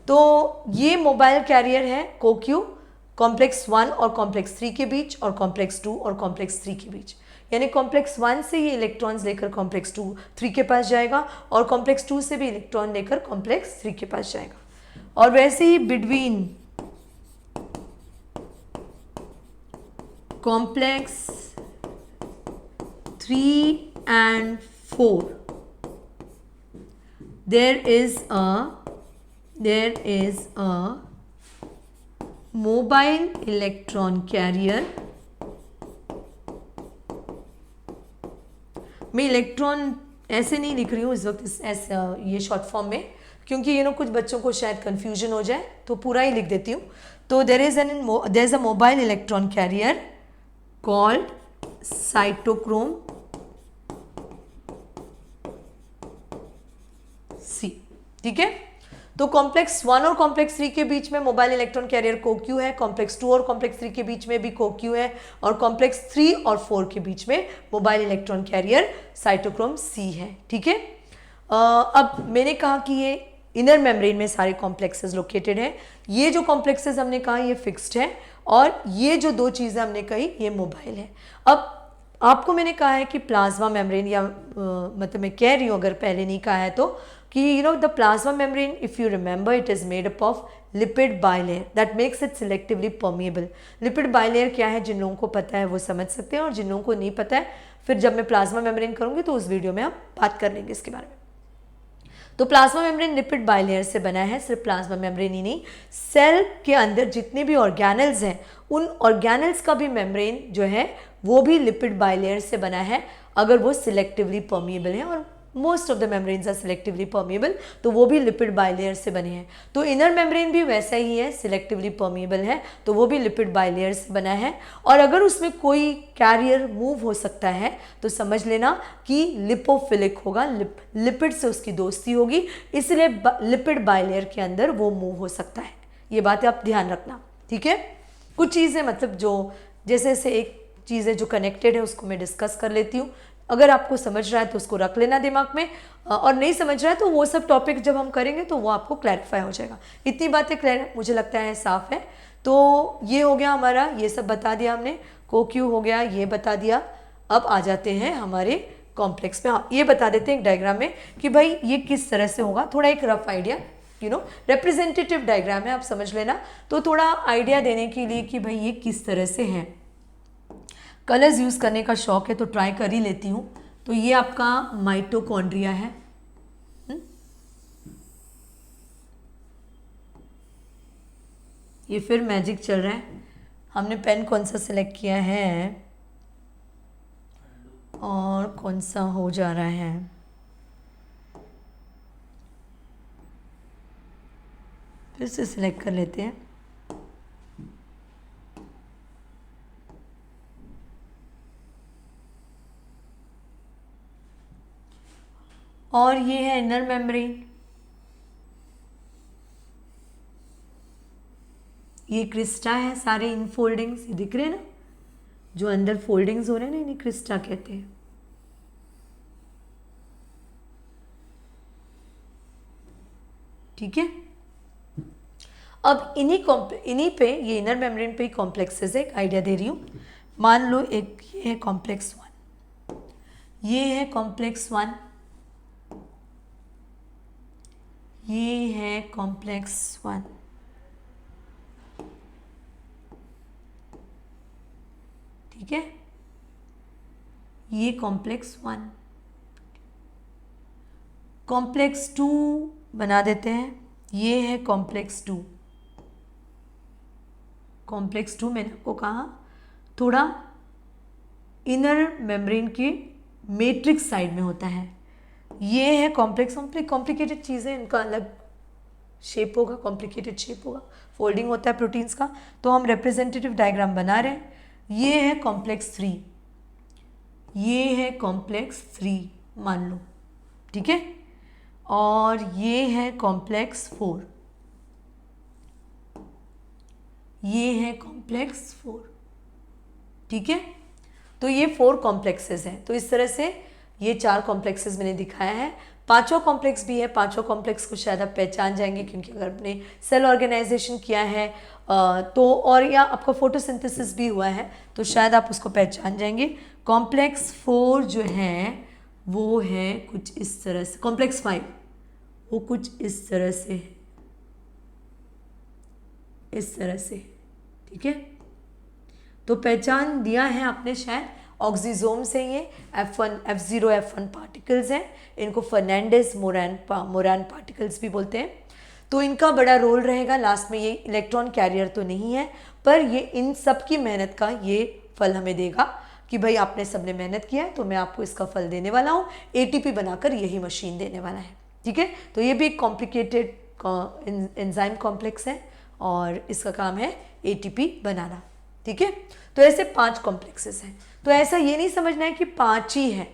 तो ये मोबाइल कैरियर है CoQ, कॉम्प्लेक्स 1 और कॉम्प्लेक्स 3 के बीच, और कॉम्प्लेक्स 2 और कॉम्प्लेक्स 3 के बीच। यानी कॉम्प्लेक्स 1 से ये इलेक्ट्रॉन्स लेकर कॉम्प्लेक्स 3 के पास जाएगा, और कॉम्प्लेक्स 2 से भी इलेक्ट्रॉन लेकर कॉम्प्लेक्स 3 के पास जाएगा। और वैसे ही between complex 3 and 4 there is a mobile electron carrier. मैं इलेक्ट्रॉन ऐसे नहीं लिख रही हूँ इस वक्त ये शॉर्ट फॉर्म में, क्योंकि कुछ बच्चों को शायद कंफ्यूजन हो जाए, तो पूरा ही लिख देती हूँ। तो there is a mobile electron carrier called cytochrome C. ठीक है, तो कॉम्प्लेक्स 1 और कॉम्प्लेक्स 3 के बीच में मोबाइल इलेक्ट्रॉन कैरियर CoQ है, कॉम्प्लेक्स 2 और कॉम्प्लेक्स 3 के बीच में भी CoQ है, और कॉम्प्लेक्स 3 और 4 के बीच में mobile electron carrier cytochrome C है। ठीक है, अब मैंने कहा कि ये इनर मेम्ब्रेन में सारे कॉम्प्लेक्सेस लोकेटेड हैं। ये जो कॉम्प्लेक्सेस हमने कहा ये फिक्स्ड है और ये जो दो चीज़ें हमने कही ये मोबाइल है। अब आपको मैंने कहा है कि प्लाज्मा मेम्ब्रेन या मतलब मैं कह रही हूँ अगर पहले नहीं कहा है तो कि the plasma membrane if you remember it is made up of lipid bilayer that makes it selectively permeable. Lipid bilayer क्या है, जिन लोगों को पता है वो समझ सकते हैं और जिन लोगों को नहीं पता है फिर जब मैं प्लाज्मा मेम्ब्रेन करूँगी तो उस वीडियो में हम बात कर लेंगे इसके बारे में। तो प्लाज्मा मेम्ब्रेन लिपिड बाइलेयर से बना है। सिर्फ प्लाज्मा मेम्ब्रेन ही नहीं, सेल के अंदर जितने भी ऑर्गेनल्स हैं उन ऑर्गेनल्स का भी मेम्ब्रेन जो है वो भी लिपिड बाइलेयर से बना है अगर वो सिलेक्टिवली परमिएबल है, और most of the membranes are selectively permeable, तो वो भी लिपिड बाइलेयर से बने हैं। तो इनर मेम्ब्रेन भी वैसा ही है, सिलेक्टिवली परमिएबल है तो वो भी लिपिड बाइलेयर से बना है। और अगर उसमें कोई कैरियर मूव हो सकता है तो समझ लेना कि लिपोफिलिक होगा, लिपिड से उसकी दोस्ती होगी, इसलिए लिपिड बाइलेयर के अंदर वो मूव हो सकता है। ये बातें आप ध्यान रखना, ठीक है। कुछ चीज़ें मतलब जो जैसे एक चीज़ें जो कनेक्टेड है उसको मैं डिस्कस कर लेती हूँ। अगर आपको समझ रहा है तो उसको रख लेना दिमाग में, और नहीं समझ रहा है तो वो सब टॉपिक जब हम करेंगे तो वो आपको क्लैरिफाई हो जाएगा। इतनी बातें क्लियर मुझे लगता है साफ है। तो ये हो गया हमारा, ये सब बता दिया हमने, कोक्यू हो गया, ये बता दिया। अब आ जाते हैं हमारे कॉम्प्लेक्स पे। हाँ, ये बता देते हैं एक डायग्राम में कि भाई ये किस तरह से होगा, थोड़ा एक रफ आइडिया, रिप्रेजेंटेटिव डायग्राम है, आप समझ लेना। तो थोड़ा आइडिया देने के लिए कि भाई ये किस तरह से है। कलर्स यूज़ करने का शौक है तो ट्राई कर ही लेती हूँ। तो ये आपका माइटोकॉन्ड्रिया है, ये फिर मैजिक चल रहा है। हमने पेन कौन सा सिलेक्ट किया है और कौन सा हो जा रहा है, फिर से सिलेक्ट कर लेते हैं। और ये है इनर मेम्ब्रेन, ये क्रिस्टा है, सारे इन फोल्डिंग्स ये दिख रहे हैं ना, जो अंदर फोल्डिंग्स हो रहे हैं ना, इन्हें क्रिस्टा कहते हैं। ठीक है। अब इन्हीं पे ये इनर मेम्ब्रेन पे ही कॉम्प्लेक्सेस है। एक आइडिया दे रही हूँ, मान लो एक ये है कॉम्प्लेक्स 1, ये है कॉम्प्लेक्स 1, ये है कॉम्प्लेक्स 1, ठीक है। ये कॉम्प्लेक्स 1, कॉम्प्लेक्स 2 बना देते हैं, ये है कॉम्प्लेक्स 2। कॉम्प्लेक्स 2 मैंने आपको कहा थोड़ा इनर मेम्ब्रेन के मैट्रिक्स साइड में होता है। ये है कॉम्प्लेक्स, कॉम्प्लिकेटेड चीज़ें, इनका अलग शेप होगा, कॉम्प्लिकेटेड शेप होगा, फोल्डिंग होता है प्रोटीन्स का। तो हम रिप्रेजेंटेटिव डायग्राम बना रहे हैं। ये है कॉम्प्लेक्स 3, ये है कॉम्प्लेक्स 3 मान लो, ठीक है। और ये है कॉम्प्लेक्स 4, ये है कॉम्प्लेक्स 4, ठीक है। तो ये 4 कॉम्प्लेक्सेस हैं। तो इस तरह से ये 4 कॉम्प्लेक्सेस मैंने दिखाया है। 5वां कॉम्प्लेक्स भी है, 5वां कॉम्प्लेक्स को शायद आप पहचान जाएंगे क्योंकि अगर आपने सेल ऑर्गेनाइजेशन किया है तो, और या आपका फोटोसिंथेसिस भी हुआ है तो शायद आप उसको पहचान जाएंगे। कॉम्प्लेक्स 4 जो है वो है कुछ इस तरह से, कॉम्प्लेक्स 5 वो कुछ इस तरह से, इस तरह से, ठीक है। तो पहचान दिया है आपने शायद, ऑक्सीजोम से ये F1 F0 F1 पार्टिकल्स हैं, इनको फर्नांडिस मोरैन पार्टिकल्स भी बोलते हैं। तो इनका बड़ा रोल रहेगा लास्ट में। ये इलेक्ट्रॉन कैरियर तो नहीं है पर ये इन सब की मेहनत का ये फल हमें देगा कि भाई आपने सबने मेहनत किया है तो मैं आपको इसका फल देने वाला हूँ, ATP बनाकर यही मशीन देने वाला है, ठीक है। तो ये भी एक कॉम्प्लिकेटेड एंजाइम कॉम्प्लेक्स है और इसका काम है ATP बनाना, ठीक है। तो ऐसे 5 कॉम्प्लेक्सेस हैं। तो ऐसा ये नहीं समझना है कि 5 ही है,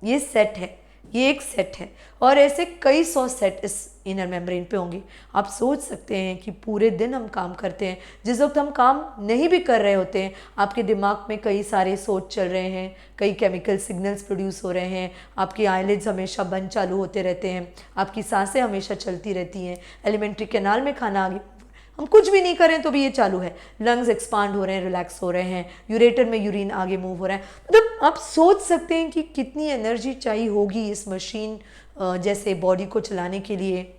ये सेट है, ये एक सेट है और ऐसे कई 100 सेट इस इनर मेम्ब्रेन पे होंगे। आप सोच सकते हैं कि पूरे दिन हम काम करते हैं, जिस वक्त हम काम नहीं भी कर रहे होते हैं आपके दिमाग में कई सारे सोच चल रहे हैं, कई केमिकल सिग्नल्स प्रोड्यूस हो रहे हैं, आपकी आईलिड्स हमेशा बंद चालू होते रहते हैं, आपकी सांसें हमेशा चलती रहती हैं, एलिमेंट्री कैनाल में खाना आगे, हम कुछ भी नहीं करें तो भी ये चालू है, लंग्स एक्सपांड हो रहे हैं, रिलैक्स हो रहे हैं, यूरेटर में यूरिन आगे मूव हो रहा है। मतलब आप सोच सकते हैं कि कितनी एनर्जी चाहिए होगी इस मशीन जैसे बॉडी को चलाने के लिए,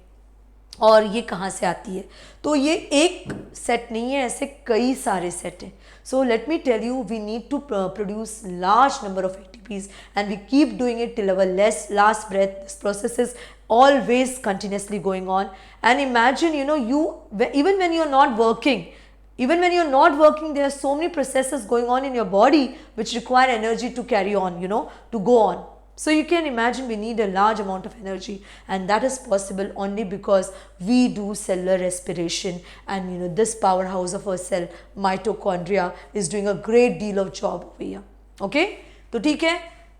और ये कहाँ से आती है। तो ये एक सेट नहीं है, ऐसे कई सारे सेट हैं। So let me tell you, we need to produce large number of ATPs and we keep doing it till our last breath. This process is always continuously going on. And imagine, even when you're not working, there are so many processes going on in your body which require energy to carry on, to go on. So you can imagine we need a large amount of energy, and that is possible only because we do cellular respiration, and this powerhouse of our cell, mitochondria, is doing a great deal of job over here. Okay? तो ठीक है,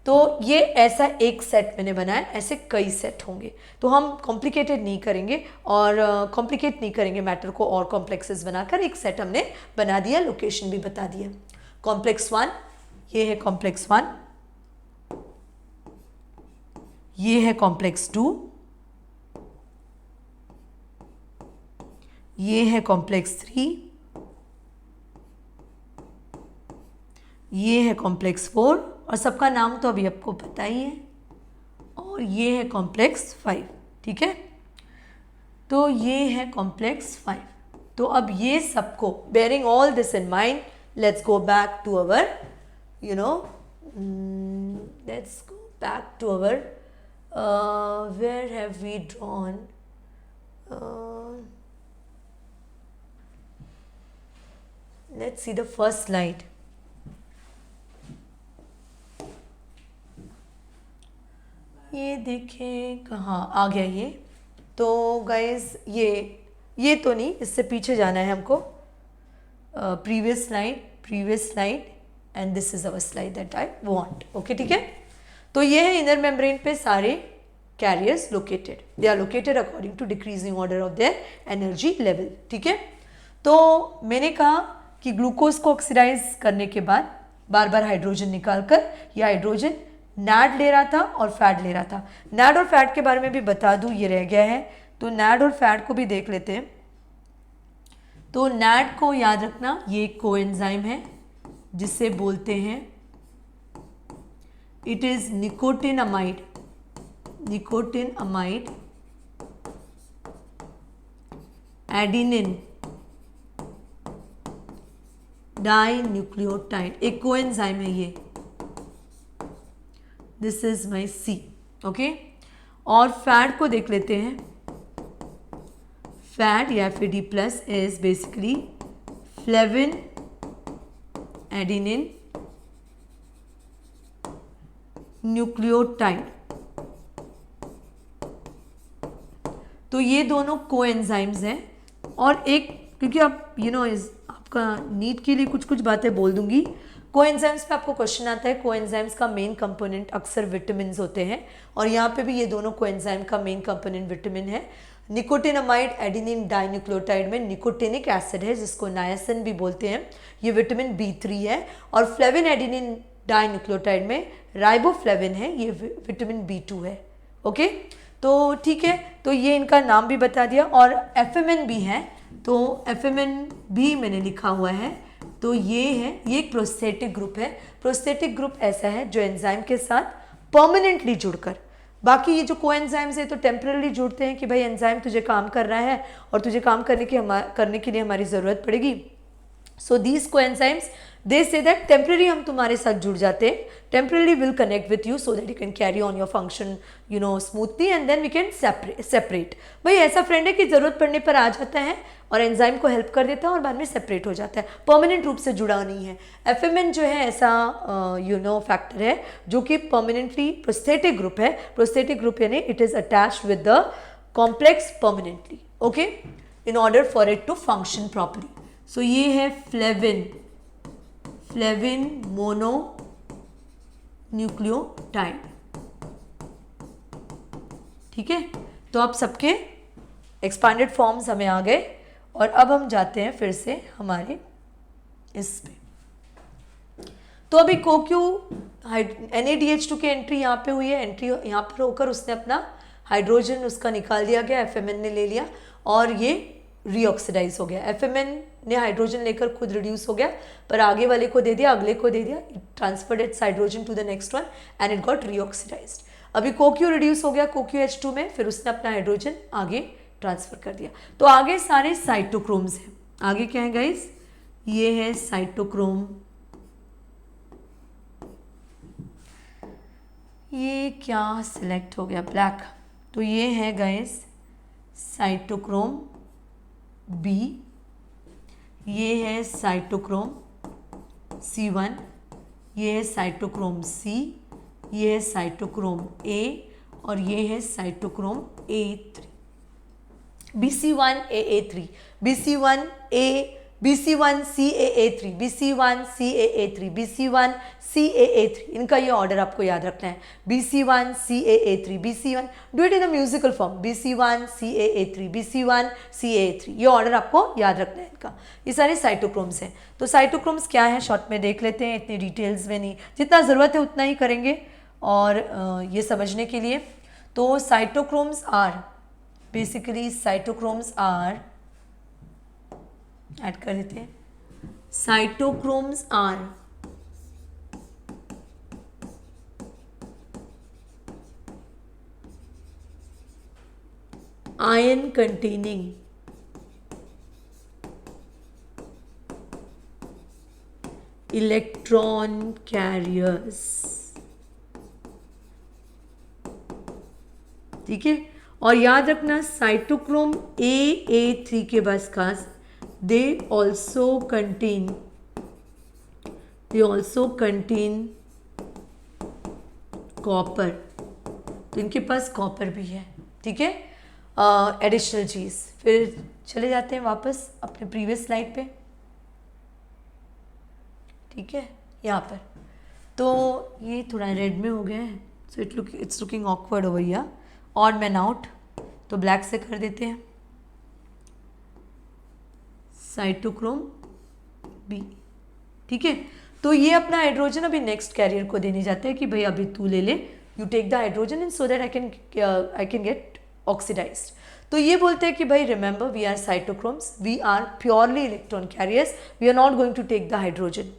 तो ये ऐसा एक set मैंने बनाया, ऐसे कई सेट होंगे। तो हम कॉम्प्लिकेटेड नहीं करेंगे और कॉम्प्लिकेट नहीं करेंगे मैटर को और कॉम्प्लेक्सेस बनाकर, एक सेट हमने बना दिया, लोकेशन भी बता दिया। कॉम्प्लेक्स 1, ये है कॉम्प्लेक्स 1, ये है कॉम्प्लेक्स 2, ये है कॉम्प्लेक्स 3, ये है कॉम्प्लेक्स 4, और सबका नाम तो अभी आपको पता ही है, और ये है कॉम्प्लेक्स 5। ठीक है, तो ये है कॉम्प्लेक्स 5। तो अब ये सबको, bearing all this in mind, let's go back to our where have we drawn let's see the first slide. ये देखें कहाँ आ गया ये। तो गाइज ये तो नहीं, इससे पीछे जाना है हमको, previous slide and this is our slide that I want. Okay, ठीक है। तो ये है इनर मेम्ब्रेन पे सारे carriers located, they are located according to decreasing order of their energy level. ठीक है, तो मैंने कहा कि ग्लूकोज को ऑक्सीडाइज करने के बाद बार बार हाइड्रोजन निकालकर, यह हाइड्रोजन नैड ले रहा था और फैट ले रहा था। नैड और फैट के बारे में भी बता दूं, ये रह गया है, तो नैड और फैट को भी देख लेते हैं। तो नैड को याद रखना, ये एक कोएंजाइम है जिसे बोलते हैं, it is nicotinamide adenine dinucleotide, एक कोएंजाइम है ये। This is my C। Okay, और फैट को देख लेते हैं। फैट या फिर D plus is basically flavin adenine nucleotide. तो ये दोनों कोएंजाइम्स हैं, और एक, क्योंकि आप आपका नीट के लिए कुछ बातें बोल दूंगी। कोएंजाइम्स पे आपको क्वेश्चन आता है, कोएंजाइम्स का मेन कंपोनेंट अक्सर विटामिन्स होते हैं, और यहाँ पे भी ये दोनों कोएंजाइम का मेन कंपोनेंट विटामिन है। निकोटिनामाइड एडिनिन डाइन्यूक्लियोटाइड में निकोटिनिक एसिड है जिसको नायासिन भी बोलते हैं, ये विटामिन B3 है, और फ्लेविन एडिनिन डाइन्यूक्लियोटाइड में राइबोफ्लेविन है, ये विटामिन B2 है। ओके, तो ठीक है, तो ये इनका नाम भी बता दिया। और FMN भी है, तो FMN भी मैंने लिखा हुआ है। तो ये है, ये एक प्रोस्थेटिक ग्रुप है। प्रोस्थेटिक ग्रुप ऐसा है जो एंजाइम के साथ परमानेंटली जुड़कर, बाकी ये जो कोएंजाइम्स है तो टेम्पररी जुड़ते हैं कि भाई एंजाइम तुझे काम कर रहा है और तुझे काम करने के लिए हमारी ज़रूरत पड़ेगी। So these coenzymes they say that temporary हम तुम्हारे साथ जुड़ जाते हैं, temporary will connect with you so that you can carry on your function smoothly, and then we can separate. भाई ऐसा फ्रेंड है कि ज़रूरत पड़ने पर आ जाता है और एंजाइम को हेल्प कर देता है और बाद में सेपरेट हो जाता है, परमानेंट रूप से जुड़ा नहीं है। FMN जो है ऐसा फैक्टर है जो कि परमानेंटली प्रोस्थेटिक ग्रुप है। प्रोस्थेटिक ग्रुप यानी it is attached with the complex permanently, okay, in order for it to function properly. So ये है फ्लेविन मोनो न्यूक्लियोटाइड। ठीक है, तो अब सबके एक्सपांडेड फॉर्म्स हमें आ गए और अब हम जाते हैं फिर से हमारे इस पे। तो अभी CoQ NaDH2 की एंट्री यहाँ पे हुई है, एंट्री यहाँ पर होकर उसने अपना हाइड्रोजन उसका निकाल दिया गया, FMN ने ले लिया और ये रीऑक्सीडाइज हो गया। FMN ने हाइड्रोजन लेकर खुद रिड्यूस हो गया, पर आगे वाले को दे दिया, अगले को दे दिया, it transferred its hydrogen to the next one and it got reoxidized. अभी CoQ रिड्यूस हो गया CoQH2 में, फिर उसने अपना हाइड्रोजन आगे ट्रांसफर कर दिया। तो आगे सारे साइटोक्रोम्स हैं। आगे क्या है गाइस, ये है साइटोक्रोम, ये क्या सिलेक्ट हो गया ब्लैक, तो ये है गाइस साइटोक्रोम बी, ये है साइटोक्रोम C1, ये है साइटोक्रोम C, ये है साइटोक्रोम A और ये है cytochrome A3, BC1AA3, BC1CAA3, BC1CAA3, BC1CAA3, इनका ये ऑर्डर आपको याद रखना है। BC1CAA3, BC1, do it in the musical form, BC1CAA3, BC1CAA3, ये ऑर्डर आपको याद रखना है इनका। ये सारे साइटोक्रोम्स हैं। तो साइटोक्रोम्स क्या है शॉर्ट में देख लेते हैं, इतनी डिटेल्स में नहीं, जितना ज़रूरत है उतना ही करेंगे और ये समझने के लिए। तो cytochromes are basically, cytochromes are add कर देते हैं, cytochromes are iron containing electron carriers, ठीक है। और याद रखना साइटोक्रोम AA3 के बस खास, they also contain कॉपर, तो इनके पास कॉपर भी है, ठीक है, एडिशनल चीज़। फिर चले जाते हैं वापस अपने प्रीवियस स्लाइड पे, ठीक है, यहाँ पर। तो ये थोड़ा रेड में हो गया है, so it's looking awkward over here, odd man out, तो ब्लैक से कर देते हैं, साइटोक्रोम बी, ठीक है। तो ये अपना हाइड्रोजन अभी नेक्स्ट कैरियर को देने जाते हैं कि भाई अभी तू ले ले, you take the hydrogen and so that I can get oxidised. तो ये बोलते हैं कि भाई remember we are cytochromes, we are purely electron carriers, we are not going to take the hydrogen.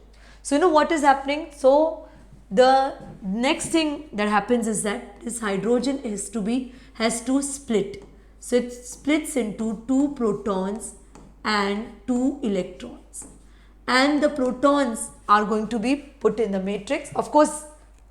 So you know what is happening, so the next thing that happens is that this hydrogen has to split, so it splits into 2 protons and 2 electrons, and the protons are going to be put in the matrix. Of course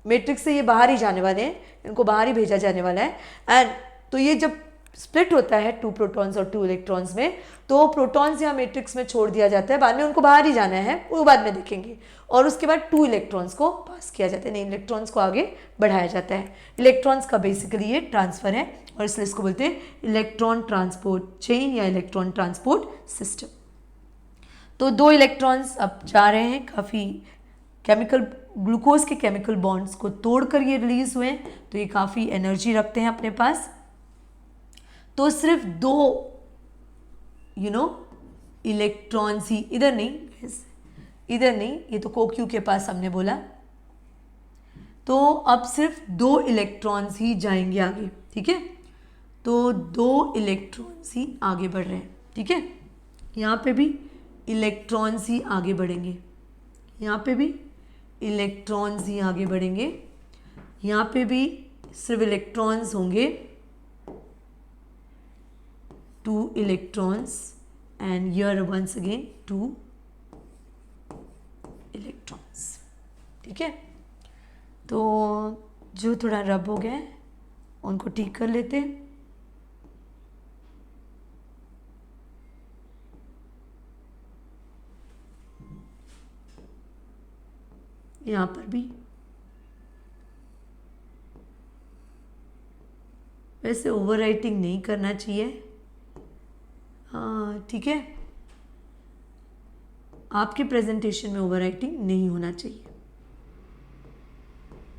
matrix से ये बाहर ही जाने वाले हैं, इनको बाहर ही भेजा जाने वाला है। एंड तो ये जब स्प्लिट होता है 2 प्रोटॉन्स और 2 इलेक्ट्रॉन्स में, तो प्रोटॉन्स यहाँ मैट्रिक्स में छोड़ दिया जाता है, बाद में उनको बाहर ही जाना है, वो बाद में देखेंगे। और उसके बाद 2 इलेक्ट्रॉन्स को पास किया जाता है, नहीं इलेक्ट्रॉन्स को आगे बढ़ाया जाता है। इलेक्ट्रॉन्स का बेसिकली ये ट्रांसफ़र है और इसलिए इसको बोलते हैं इलेक्ट्रॉन ट्रांसपोर्ट चेन या इलेक्ट्रॉन ट्रांसपोर्ट सिस्टम। तो 2 इलेक्ट्रॉन्स अब जा रहे हैं, काफ़ी केमिकल ग्लूकोज के केमिकल बॉन्ड्स को तोड़कर ये रिलीज हुए हैं, तो ये काफ़ी एनर्जी रखते हैं अपने पास। तो सिर्फ 2 इलेक्ट्रॉन्स ही, इधर नहीं, ये तो CoQ के पास हमने बोला, तो अब सिर्फ 2 इलेक्ट्रॉन्स ही जाएंगे आगे, ठीक है। तो 2 इलेक्ट्रॉन्स ही आगे बढ़ रहे हैं, ठीक है। यहाँ पे भी इलेक्ट्रॉन्स ही आगे बढ़ेंगे, यहाँ पे भी इलेक्ट्रॉन्स ही आगे बढ़ेंगे, यहाँ पे भी सिर्फ इलेक्ट्रॉन्स होंगे, 2 electrons and here once again 2 electrons, ठीक है। तो जो थोड़ा रब हो गए उनको ठीक कर लेते हैं। यहाँ पर भी वैसे ओवर राइटिंग नहीं करना चाहिए, हाँ ठीक है, आपके प्रेजेंटेशन में ओवर राइटिंग नहीं होना चाहिए।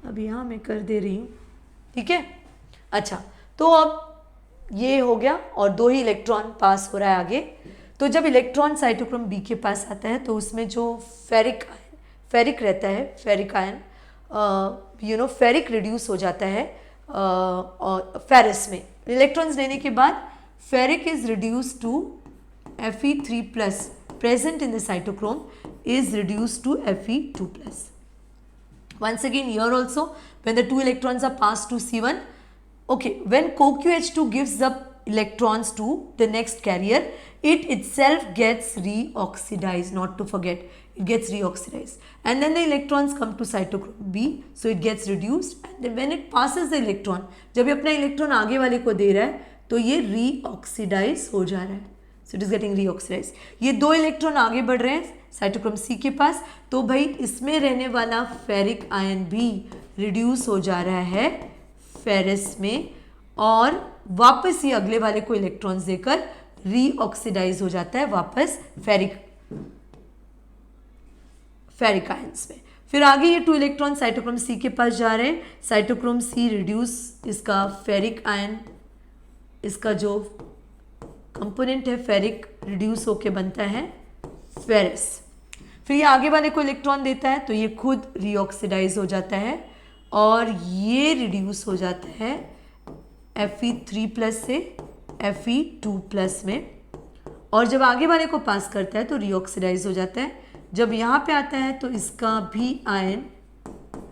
अब यहाँ मैं कर दे रही हूँ, ठीक है। अच्छा, तो अब ये हो गया और 2 ही इलेक्ट्रॉन पास हो रहा है आगे। तो जब इलेक्ट्रॉन साइटोक्रोम बी के पास आता है तो उसमें जो फेरिक रहता है, फेरिक आयन फेरिक रिड्यूस हो जाता है और फेरस में इलेक्ट्रॉन्स लेने के बाद ferric is reduce to Fe3 plus present in the cytochrome is reduced to Fe2 plus. Once again here also when the 2 electrons are passed to C1, okay, when CoQH2 gives the electrons to the next carrier, it itself gets reoxidized, not to forget, it gets reoxidized, and then the electrons come to cytochrome B, so it gets reduced, and then when it passes the electron, जब ये अपना electron आगे वाले को दे रहा है तो ये reoxidize हो जा रहा है, so it is getting reoxidized. ये 2 इलेक्ट्रॉन आगे बढ़ रहे हैं साइटोक्रोम सी के पास, तो भाई इसमें रहने वाला फेरिक आयन भी रिड्यूस हो जा रहा है फेरस में और वापस ये अगले वाले को इलेक्ट्रॉन्स देकर रीऑक्सीडाइज हो जाता है वापस फेरिक आयंस में। फिर आगे ये 2 इलेक्ट्रॉन साइटोक्रोम सी के पास जा रहे हैं, साइटोक्रोम सी रिड्यूस इसका फेरिक आयन, इसका जो कंपोनेंट है फेरिक रिड्यूस होके बनता है फेरस। फिर ये आगे वाले को इलेक्ट्रॉन देता है तो ये खुद रीऑक्सीडाइज हो जाता है और ये रिड्यूस हो जाता है Fe3 प्लस से Fe2 प्लस में, और जब आगे वाले को पास करता है तो रीऑक्सीडाइज हो जाता है। जब यहाँ पे आता है तो इसका भी आयन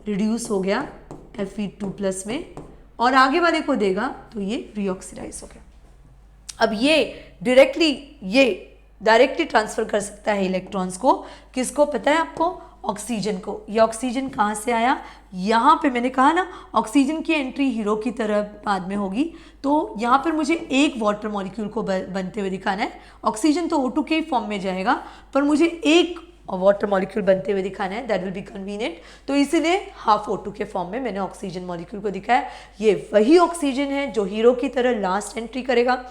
रिड्यूस हो गया Fe2 प्लस में और आगे वाले को देगा तो ये रीऑक्सीडाइज हो गया। अब ये डायरेक्टली ट्रांसफ़र कर सकता है इलेक्ट्रॉन्स को, किसको पता है आपको? ऑक्सीजन को। ये ऑक्सीजन कहाँ से आया? यहाँ पे मैंने कहा ना ऑक्सीजन की एंट्री हीरो की तरह बाद में होगी, तो यहाँ पर मुझे एक वाटर मॉलिक्यूल को बनते हुए दिखाना है। ऑक्सीजन तो O2 के फॉर्म में जाएगा पर मुझे एक वाटर मॉलिक्यूल बनते हुए दिखाना है, दैट विल बी कन्वीनियंट, तो इसीलिए हाफ O2 के फॉर्म में मैंने ऑक्सीजन मॉलिक्यूल को दिखाया। ये वही ऑक्सीजन है जो हीरो की तरह लास्ट एंट्री करेगा,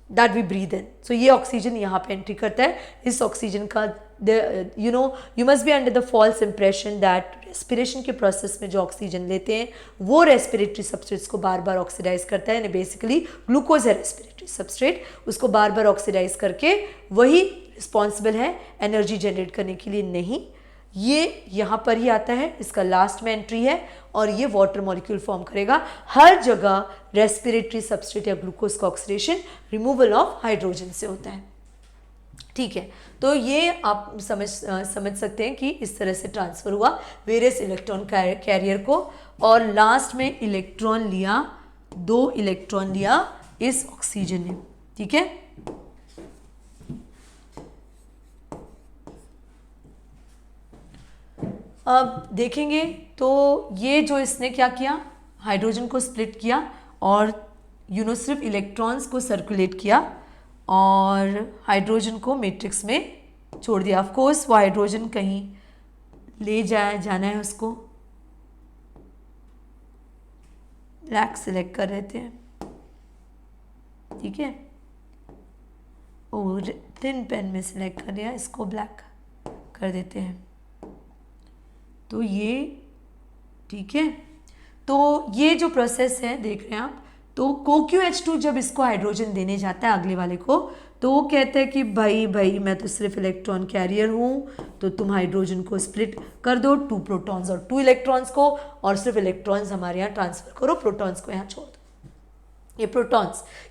दैट वी ब्रीद इन। सो ये ऑक्सीजन यहाँ पे एंट्री करता है। इस ऑक्सीजन का you must be under the false impression that respiration के प्रोसेस में जो ऑक्सीजन लेते हैं वो रेस्पिरेटरी सबस्ट्रेट्स को बार बार ऑक्सीडाइज करता है, बेसिकली ग्लूकोज है रेस्पिरेटरी सबस्ट्रेट, उसको बार बार ऑक्सीडाइज करके वही रिस्पॉन्सिबल है एनर्जी जनरेट करने के लिए। नहीं, ये यहाँ पर ही आता है, इसका लास्ट में एंट्री है और ये वाटर मॉलिक्यूल फॉर्म करेगा। हर जगह रेस्पिरेटरी सबस्ट्रेट या ग्लूकोज का ऑक्सीडेशन रिमूवल ऑफ हाइड्रोजन से होता है। ठीक है, तो ये आप समझ सकते हैं कि इस तरह से ट्रांसफर हुआ वेरियस इलेक्ट्रॉन कैरियर को, और लास्ट में इलेक्ट्रॉन लिया, 2 इलेक्ट्रॉन लिया इस ऑक्सीजन ने। ठीक है, अब देखेंगे तो ये जो इसने क्या किया, हाइड्रोजन को स्प्लिट किया और सिर्फ इलेक्ट्रॉन्स को सर्कुलेट किया और हाइड्रोजन को मैट्रिक्स में छोड़ दिया। ऑफ कोर्स वो हाइड्रोजन कहीं ले जाना है, उसको ब्लैक सिलेक्ट कर देते हैं। ठीक है, और थिन पेन में सिलेक्ट कर दिया, इसको ब्लैक कर देते हैं। तो ये ठीक है, तो ये जो प्रोसेस है देख रहे हैं आप, तो CoQH2 जब इसको हाइड्रोजन देने जाता है अगले वाले को, तो वो कहता है कि भाई मैं तो सिर्फ इलेक्ट्रॉन कैरियर हूँ, तो तुम हाइड्रोजन को स्प्लिट कर दो 2 प्रोटॉन्स और 2 इलेक्ट्रॉन्स को, और सिर्फ इलेक्ट्रॉन्स हमारे यहाँ ट्रांसफर करो, प्रोटॉन्स को यहाँ छोड़ दो।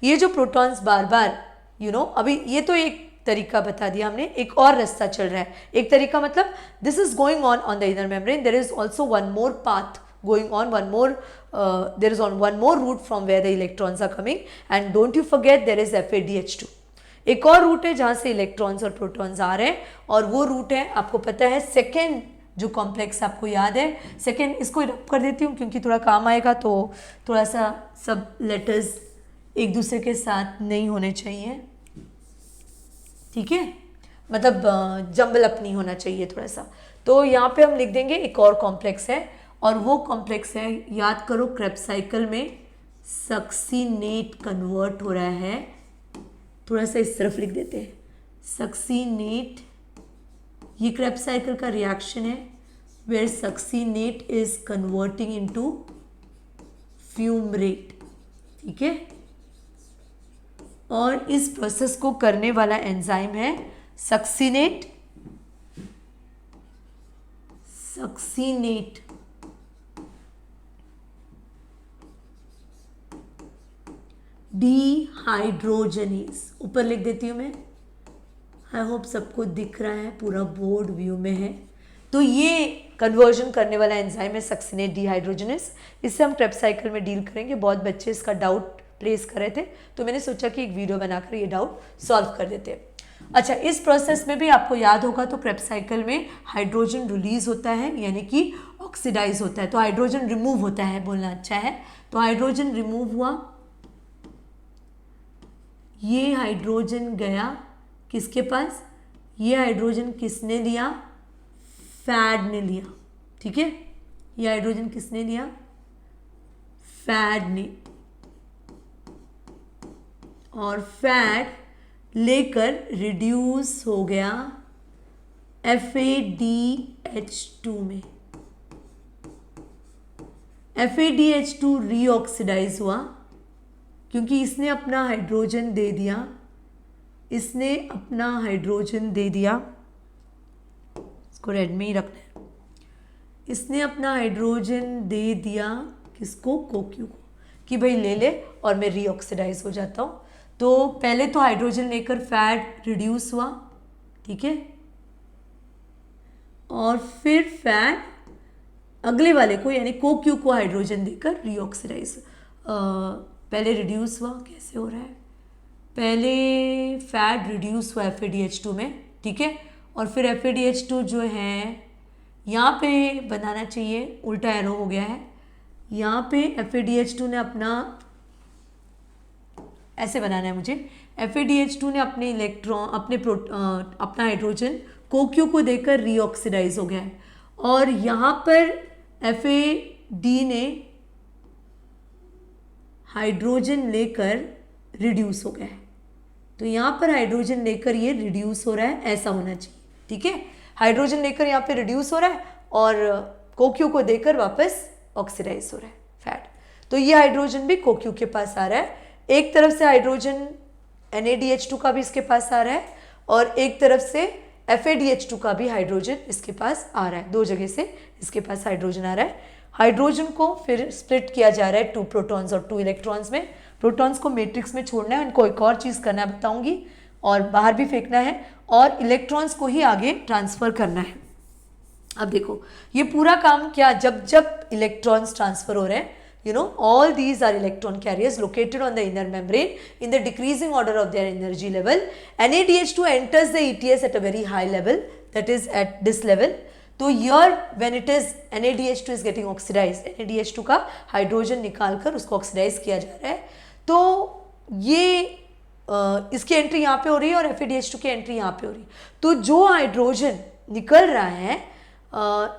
ये जो प्रोटॉन्स बार बार अभी ये तो एक तरीका बता दिया हमने, एक और रास्ता चल रहा है। एक तरीका मतलब this is going on the inner membrane, there is also one more path going on, there is one more route from where the electrons are coming, and don't you forget there is FADH2। एक और root है जहाँ से electrons और protons आ रहे हैं, और वो रूट है आपको पता है सेकेंड जो कॉम्प्लेक्स आपको याद है, सेकेंड, इसको रब कर देती हूँ क्योंकि थोड़ा काम आएगा, तो थोड़ा सा सब लेटर्स एक दूसरे के साथ नहीं होने चाहिए। ठीक है, मतलब जंबल अप नहीं होना चाहिए थोड़ा सा। तो यहाँ पे हम लिख देंगे एक और कॉम्प्लेक्स है, और वो कॉम्प्लेक्स है, याद करो क्रेब्स साइकिल में सक्सीनेट कन्वर्ट हो रहा है, थोड़ा सा इस तरफ लिख देते हैं सक्सीनेट। ये क्रेब्स साइकिल का रिएक्शन है where succinate is converting into fumarate. ठीक है, और इस प्रोसेस को करने वाला एंजाइम है सक्सिनेट डिहाइड्रोजनेज। ऊपर लिख देती हूँ मैं, आई होप सबको दिख रहा है, पूरा बोर्ड व्यू में है। तो ये कन्वर्जन करने वाला एंजाइम है सक्सिनेट डिहाइड्रोजनेज। इससे हम क्रेब्स साइकिल में डील करेंगे। बहुत बच्चे इसका डाउट रेस कर रहे थे, तो मैंने सोचा कि एक वीडियो बनाकर ये डाउट सॉल्व कर देते हैं। अच्छा, इस प्रोसेस में भी आपको याद होगा तो क्रेब्स साइकिल में हाइड्रोजन रिलीज होता है, यानी कि ऑक्सीडाइज होता है, तो हाइड्रोजन रिमूव होता है, बोलना अच्छा है। तो हाइड्रोजन रिमूव हुआ, ये हाइड्रोजन गया किसके पास, ये हाइड्रोजन किसने लिया, फैड ने लिया। ठीक है, ये हाइड्रोजन किसने लिया, फैड ने, और फैड लेकर रिड्यूस हो गया FADH2 में। FADH2 रीऑक्सीडाइज हुआ क्योंकि इसने अपना हाइड्रोजन दे दिया, इसने अपना हाइड्रोजन दे दिया, इसको रेड में ही रखना है, इसने अपना हाइड्रोजन दे दिया किसको, कोक्यू को, कि भाई ले ले और मैं रीऑक्सीडाइज हो जाता हूँ। तो पहले तो हाइड्रोजन लेकर फैट रिड्यूस हुआ, ठीक है, और फिर फैट अगले वाले को यानी कोक्यू को हाइड्रोजन देकर रीऑक्सीडाइज, पहले रिड्यूस हुआ, कैसे हो रहा है, पहले फैट रिड्यूस हुआ FADH2 में, ठीक है, और फिर FADH2 जो है यहाँ पे बनाना चाहिए, उल्टा एरो हो गया है, यहाँ पे FADH2 ने अपना, ऐसे बनाना है मुझे, FADH2 ने अपने इलेक्ट्रॉन अपना हाइड्रोजन कोक्यू को देकर रीऑक्सीडाइज हो गया है, और यहाँ पर FAD ने हाइड्रोजन लेकर रिड्यूस हो गया है। तो यहाँ पर हाइड्रोजन लेकर ये रिड्यूस हो रहा है, ऐसा होना चाहिए, ठीक है, हाइड्रोजन लेकर यहाँ पे रिड्यूस हो रहा है और कोक्यू को देकर वापस ऑक्सीडाइज हो रहा है फैट। तो ये हाइड्रोजन भी कोक्यू के पास आ रहा है, एक तरफ से हाइड्रोजन NADH2 का भी इसके पास आ रहा है और एक तरफ से FADH2 का भी हाइड्रोजन इसके पास आ रहा है, दो जगह से इसके पास हाइड्रोजन आ रहा है। हाइड्रोजन को फिर स्प्लिट किया जा रहा है 2 प्रोटॉन्स और 2 इलेक्ट्रॉन्स में। प्रोटॉन्स को मैट्रिक्स में छोड़ना है, उनको एक और चीज़ करना बताऊंगी, और बाहर भी फेंकना है, और इलेक्ट्रॉन्स को ही आगे ट्रांसफर करना है। अब देखो ये पूरा काम क्या, जब जब इलेक्ट्रॉन्स ट्रांसफर हो रहे हैं, you know, all these are electron carriers located on the inner membrane in the decreasing order of their energy level. NADH2 enters the ETS at a very high level, that is at this level. तो here when it is NADH2 is getting oxidized, NADH2 का hydrogen निकालकर उसको oxidise किया जा रहा है, तो ये इसकी एंट्री यहाँ पे हो रही है और FADH2 की एंट्री यहाँ पे हो रही है। तो जो हाइड्रोजन निकल रहा है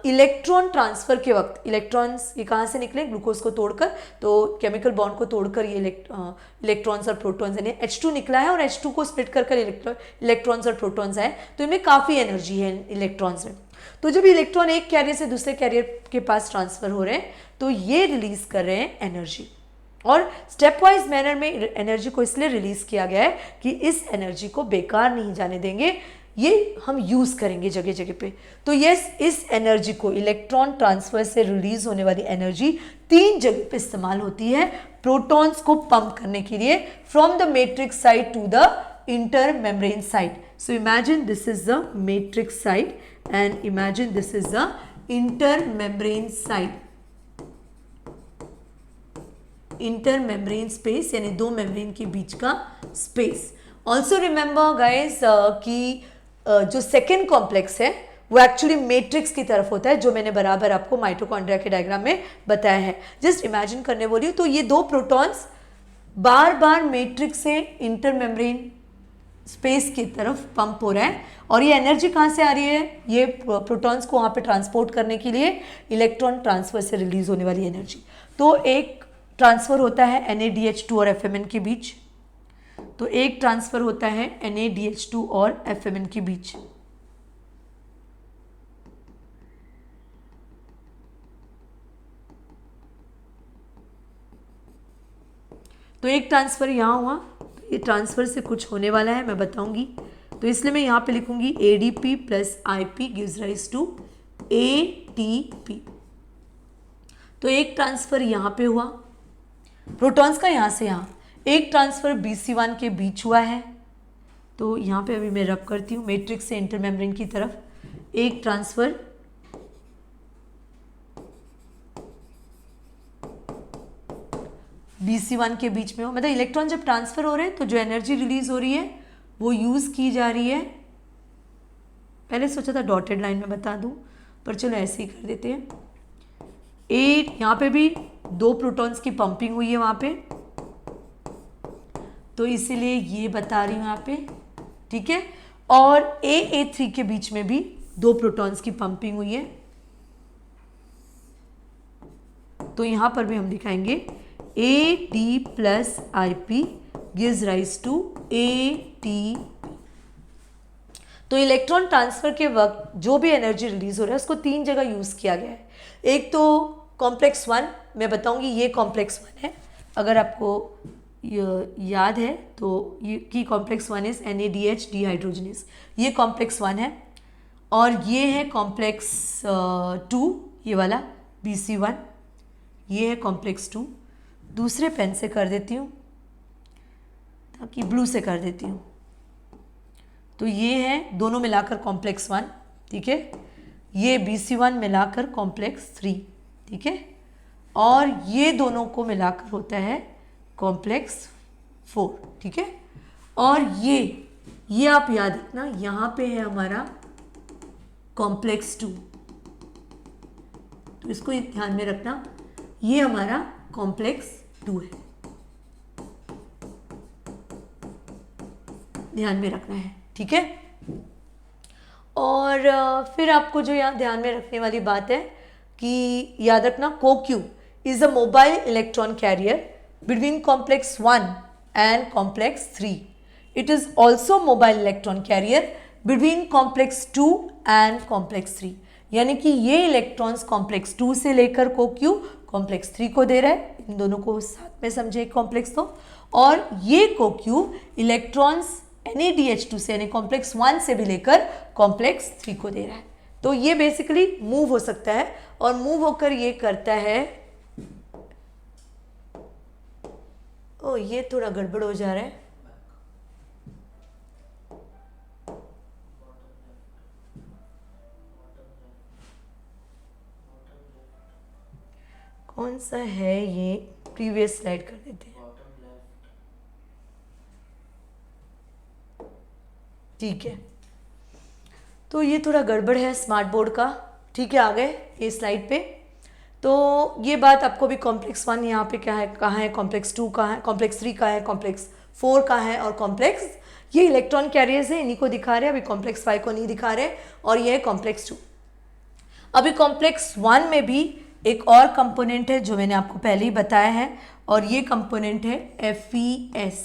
इलेक्ट्रॉन ट्रांसफर के वक्त, इलेक्ट्रॉन्स ये कहाँ से निकले, ग्लूकोज को तोड़कर, तो केमिकल बॉन्ड को तोड़कर ये इलेक्ट्रॉन्स और प्रोटॉन्स यानी H2 निकला है, और H2 को स्प्लिट कर इलेक्ट्रॉन्स और प्रोटॉन्स आए, तो इनमें काफ़ी एनर्जी है इलेक्ट्रॉन्स में। तो जब इलेक्ट्रॉन एक कैरियर से दूसरे कैरियर के पास ट्रांसफर हो रहे हैं तो ये रिलीज कर रहे हैं एनर्जी, और स्टेप वाइज मैनर में एनर्जी को इसलिए रिलीज किया गया है कि इस एनर्जी को बेकार नहीं जाने देंगे, ये हम यूज करेंगे जगह जगह पे। तो यस, इस एनर्जी को, इलेक्ट्रॉन ट्रांसफर से रिलीज होने वाली एनर्जी 3 जगह पे इस्तेमाल होती है प्रोटॉन्स को पंप करने के लिए, from the matrix side to the inter membrane side. So imagine this is the matrix side and imagine this is the inter membrane side, inter membrane space यानी दो मेम्ब्रेन के बीच का स्पेस। ऑल्सो रिमेंबर गाइज कि जो second complex है वो actually matrix की तरफ होता है, जो मैंने बराबर आपको माइटोकॉन्ड्रिया के डायग्राम में बताया है। जस्ट इमेजिन करने बोली तो ये दो प्रोटॉन्स बार बार मैट्रिक्स से इंटर मेम्ब्रेन स्पेस की तरफ पंप हो रहा है, और ये एनर्जी कहाँ से आ रही है, ये प्रोटॉन्स को वहाँ पे ट्रांसपोर्ट करने के लिए इलेक्ट्रॉन ट्रांसफर से रिलीज होने वाली एनर्जी। तो एक ट्रांसफर होता है NADH2 और FMN के बीच, तो एक ट्रांसफर होता है NADH2 और FMN के बीच, तो एक ट्रांसफ़र यहाँ हुआ, तो ये ट्रांसफ़र से कुछ होने वाला है, मैं बताऊंगी। तो इसलिए मैं यहाँ पे लिखूंगी ADP plus IP gives rise to ATP। तो एक ट्रांसफ़र यहाँ पे हुआ प्रोटॉन्स का, यहाँ से यहाँ एक ट्रांसफ़र BC1 के बीच हुआ है। तो यहाँ पे अभी मैं रब करती हूँ मैट्रिक्स से इंटरमेम्ब्रेन की तरफ, एक ट्रांसफ़र BC1 के बीच में हो, मतलब इलेक्ट्रॉन जब ट्रांसफ़र हो रहे हैं तो जो एनर्जी रिलीज हो रही है वो यूज़ की जा रही है। पहले सोचा था डॉटेड लाइन में बता दूं, पर चलो ऐसे ही कर देते हैं। यहाँ पे भी 2 प्रोटॉन्स की पंपिंग हुई है वहाँ पे, तो इसीलिए ये बता रही हूँ यहाँ पे, ठीक है। और A3 के बीच में भी 2 प्रोटॉन्स की पंपिंग हुई है, तो यहाँ पर भी हम दिखाएंगे AD plus IP gives rise to ATP। तो इलेक्ट्रॉन ट्रांसफर के वक्त जो भी एनर्जी रिलीज हो रहा है उसको 3 जगह यूज किया गया है। एक तो कॉम्प्लेक्स 1, मैं बताऊंगी ये कॉम्प्लेक्स 1 है, अगर आपको याद है तो ये की कॉम्प्लेक्स 1 इज NADH डिहाइड्रोजनेस, ये कॉम्प्लेक्स 1 है। और ये है कॉम्प्लेक्स 2, ये वाला BC1, ये है कॉम्प्लेक्स 2। दूसरे पेन से कर देती हूँ ताकि ब्लू से कर देती हूँ, तो ये है दोनों मिलाकर कॉम्प्लेक्स 1, ठीक है। ये BC1 मिलाकर कॉम्प्लेक्स 3, ठीक है। और ये दोनों को मिलाकर होता है कॉम्प्लेक्स 4, ठीक है। और ये आप याद रखना, यहाँ पे है हमारा कॉम्प्लेक्स 2, तो इसको ध्यान में रखना, ये हमारा कॉम्प्लेक्स 2 है, ध्यान में रखना है, ठीक है। और फिर आपको जो यहाँ ध्यान में रखने वाली बात है कि याद रखना CoQ is a mobile electron carrier between complex 1 and complex 3। It is also mobile electron carrier between complex 2 and complex 3, यानी कि ये इलेक्ट्रॉन्स कॉम्प्लेक्स 2 से लेकर CoQ कॉम्प्लेक्स 3 को दे रहा है, इन दोनों को साथ में समझे कॉम्प्लेक्स तो। और ये CoQ इलेक्ट्रॉन्स NADH2 से यानी कॉम्प्लेक्स 1 से भी लेकर कॉम्प्लेक्स 3 को दे रहा है। तो ये बेसिकली मूव हो सकता है, और मूव होकर ये करता है, ओ ये थोड़ा गड़बड़ हो जा रहा है, कौन सा है ये, प्रीवियस स्लाइड कर देते हैं, ठीक है। तो ये थोड़ा गड़बड़ है स्मार्ट बोर्ड का, ठीक है। आ गए ये स्लाइड पे, तो ये बात आपको भी कॉम्प्लेक्स 1 यहाँ पे क्या है, कहाँ है, कॉम्प्लेक्स 2 कहाँ है, कॉम्प्लेक्स 3 कहाँ है, कॉम्प्लेक्स 4 कहाँ है, और कॉम्प्लेक्स ये इलेक्ट्रॉन कैरियर्स है, इन्हीं को दिखा रहे हैं, अभी कॉम्प्लेक्स 5 को नहीं दिखा रहे, और ये है कॉम्प्लेक्स 2। अभी कॉम्प्लेक्स 1 में भी एक और कंपोनेंट है जो मैंने आपको पहले ही बताया है, और ये कंपोनेंट है FeS,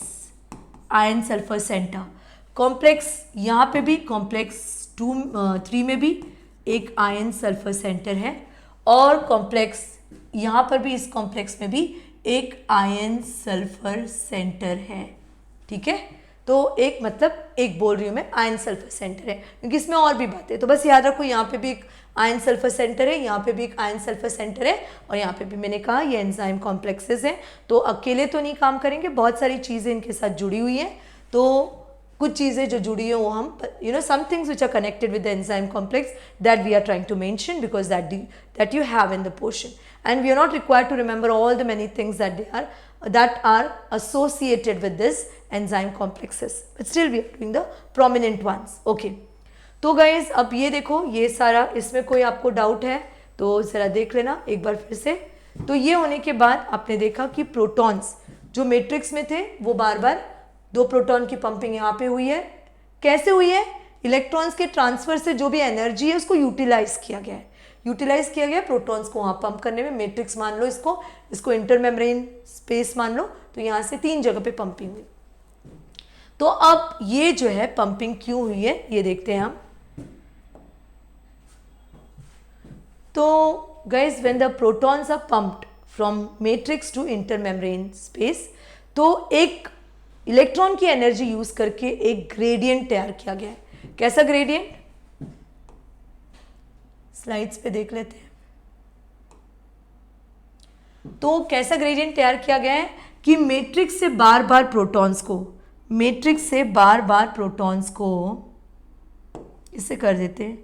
ion sulphur centre. Complex यहाँ पे भी कॉम्प्लेक्स 3 में भी एक आयन सल्फर सेंटर है, और कॉम्प्लेक्स यहाँ पर भी, इस कॉम्प्लेक्स में भी एक आयन सल्फर सेंटर है, ठीक है। तो एक मतलब एक बोल रही हूँ मैं आयन सल्फर सेंटर है, क्योंकि इसमें और भी बातें, तो बस याद रखो यहाँ पे भी एक आयन सल्फर सेंटर है, यहाँ पे भी एक आयन सल्फर सेंटर है, और यहाँ पे भी मैंने कहा ये एंजाइम कॉम्प्लेक्सेस हैं, तो अकेले तो नहीं काम करेंगे, बहुत सारी चीज़ें इनके साथ जुड़ी हुई हैं। तो कुछ चीज़ें जो जुड़ी हैं वो हम some things which are connected with the enzyme complex that we are trying to mention, because that you have in the portion, and we are not required to remember all the many things that are associated with this enzyme complexes, but still we are doing the prominent ones, okay। तो guys अब ये देखो, ये सारा, इसमें कोई आपको doubt है तो ज़रा देख लेना एक बार फिर से। तो ये होने के बाद आपने देखा कि प्रोटॉन्स जो मैट्रिक्स में थे वो बार बार 2 प्रोटॉन की पंपिंग यहाँ पे हुई है। कैसे हुई है? इलेक्ट्रॉन्स के ट्रांसफर से जो भी एनर्जी है उसको यूटिलाइज किया गया है, यूटिलाइज किया गया प्रोटॉन्स को वहाँ पंप करने में। मैट्रिक्स मान लो इसको इंटरमेम्ब्रेन स्पेस मान लो, तो यहाँ से 3 जगह पे पंपिंग हुई। तो अब ये जो है पंपिंग क्यों हुई है ये देखते हैं हम। तो guys when the protons are pumped from matrix to intermembrane space, तो एक इलेक्ट्रॉन की एनर्जी यूज करके एक ग्रेडियंट तैयार किया गया है। कैसा ग्रेडियंट, स्लाइड्स पे देख लेते हैं। तो कैसा ग्रेडियंट तैयार किया गया है कि मैट्रिक्स से बार बार प्रोटॉन्स को, मैट्रिक्स से बार बार प्रोटॉन्स को इससे कर देते हैं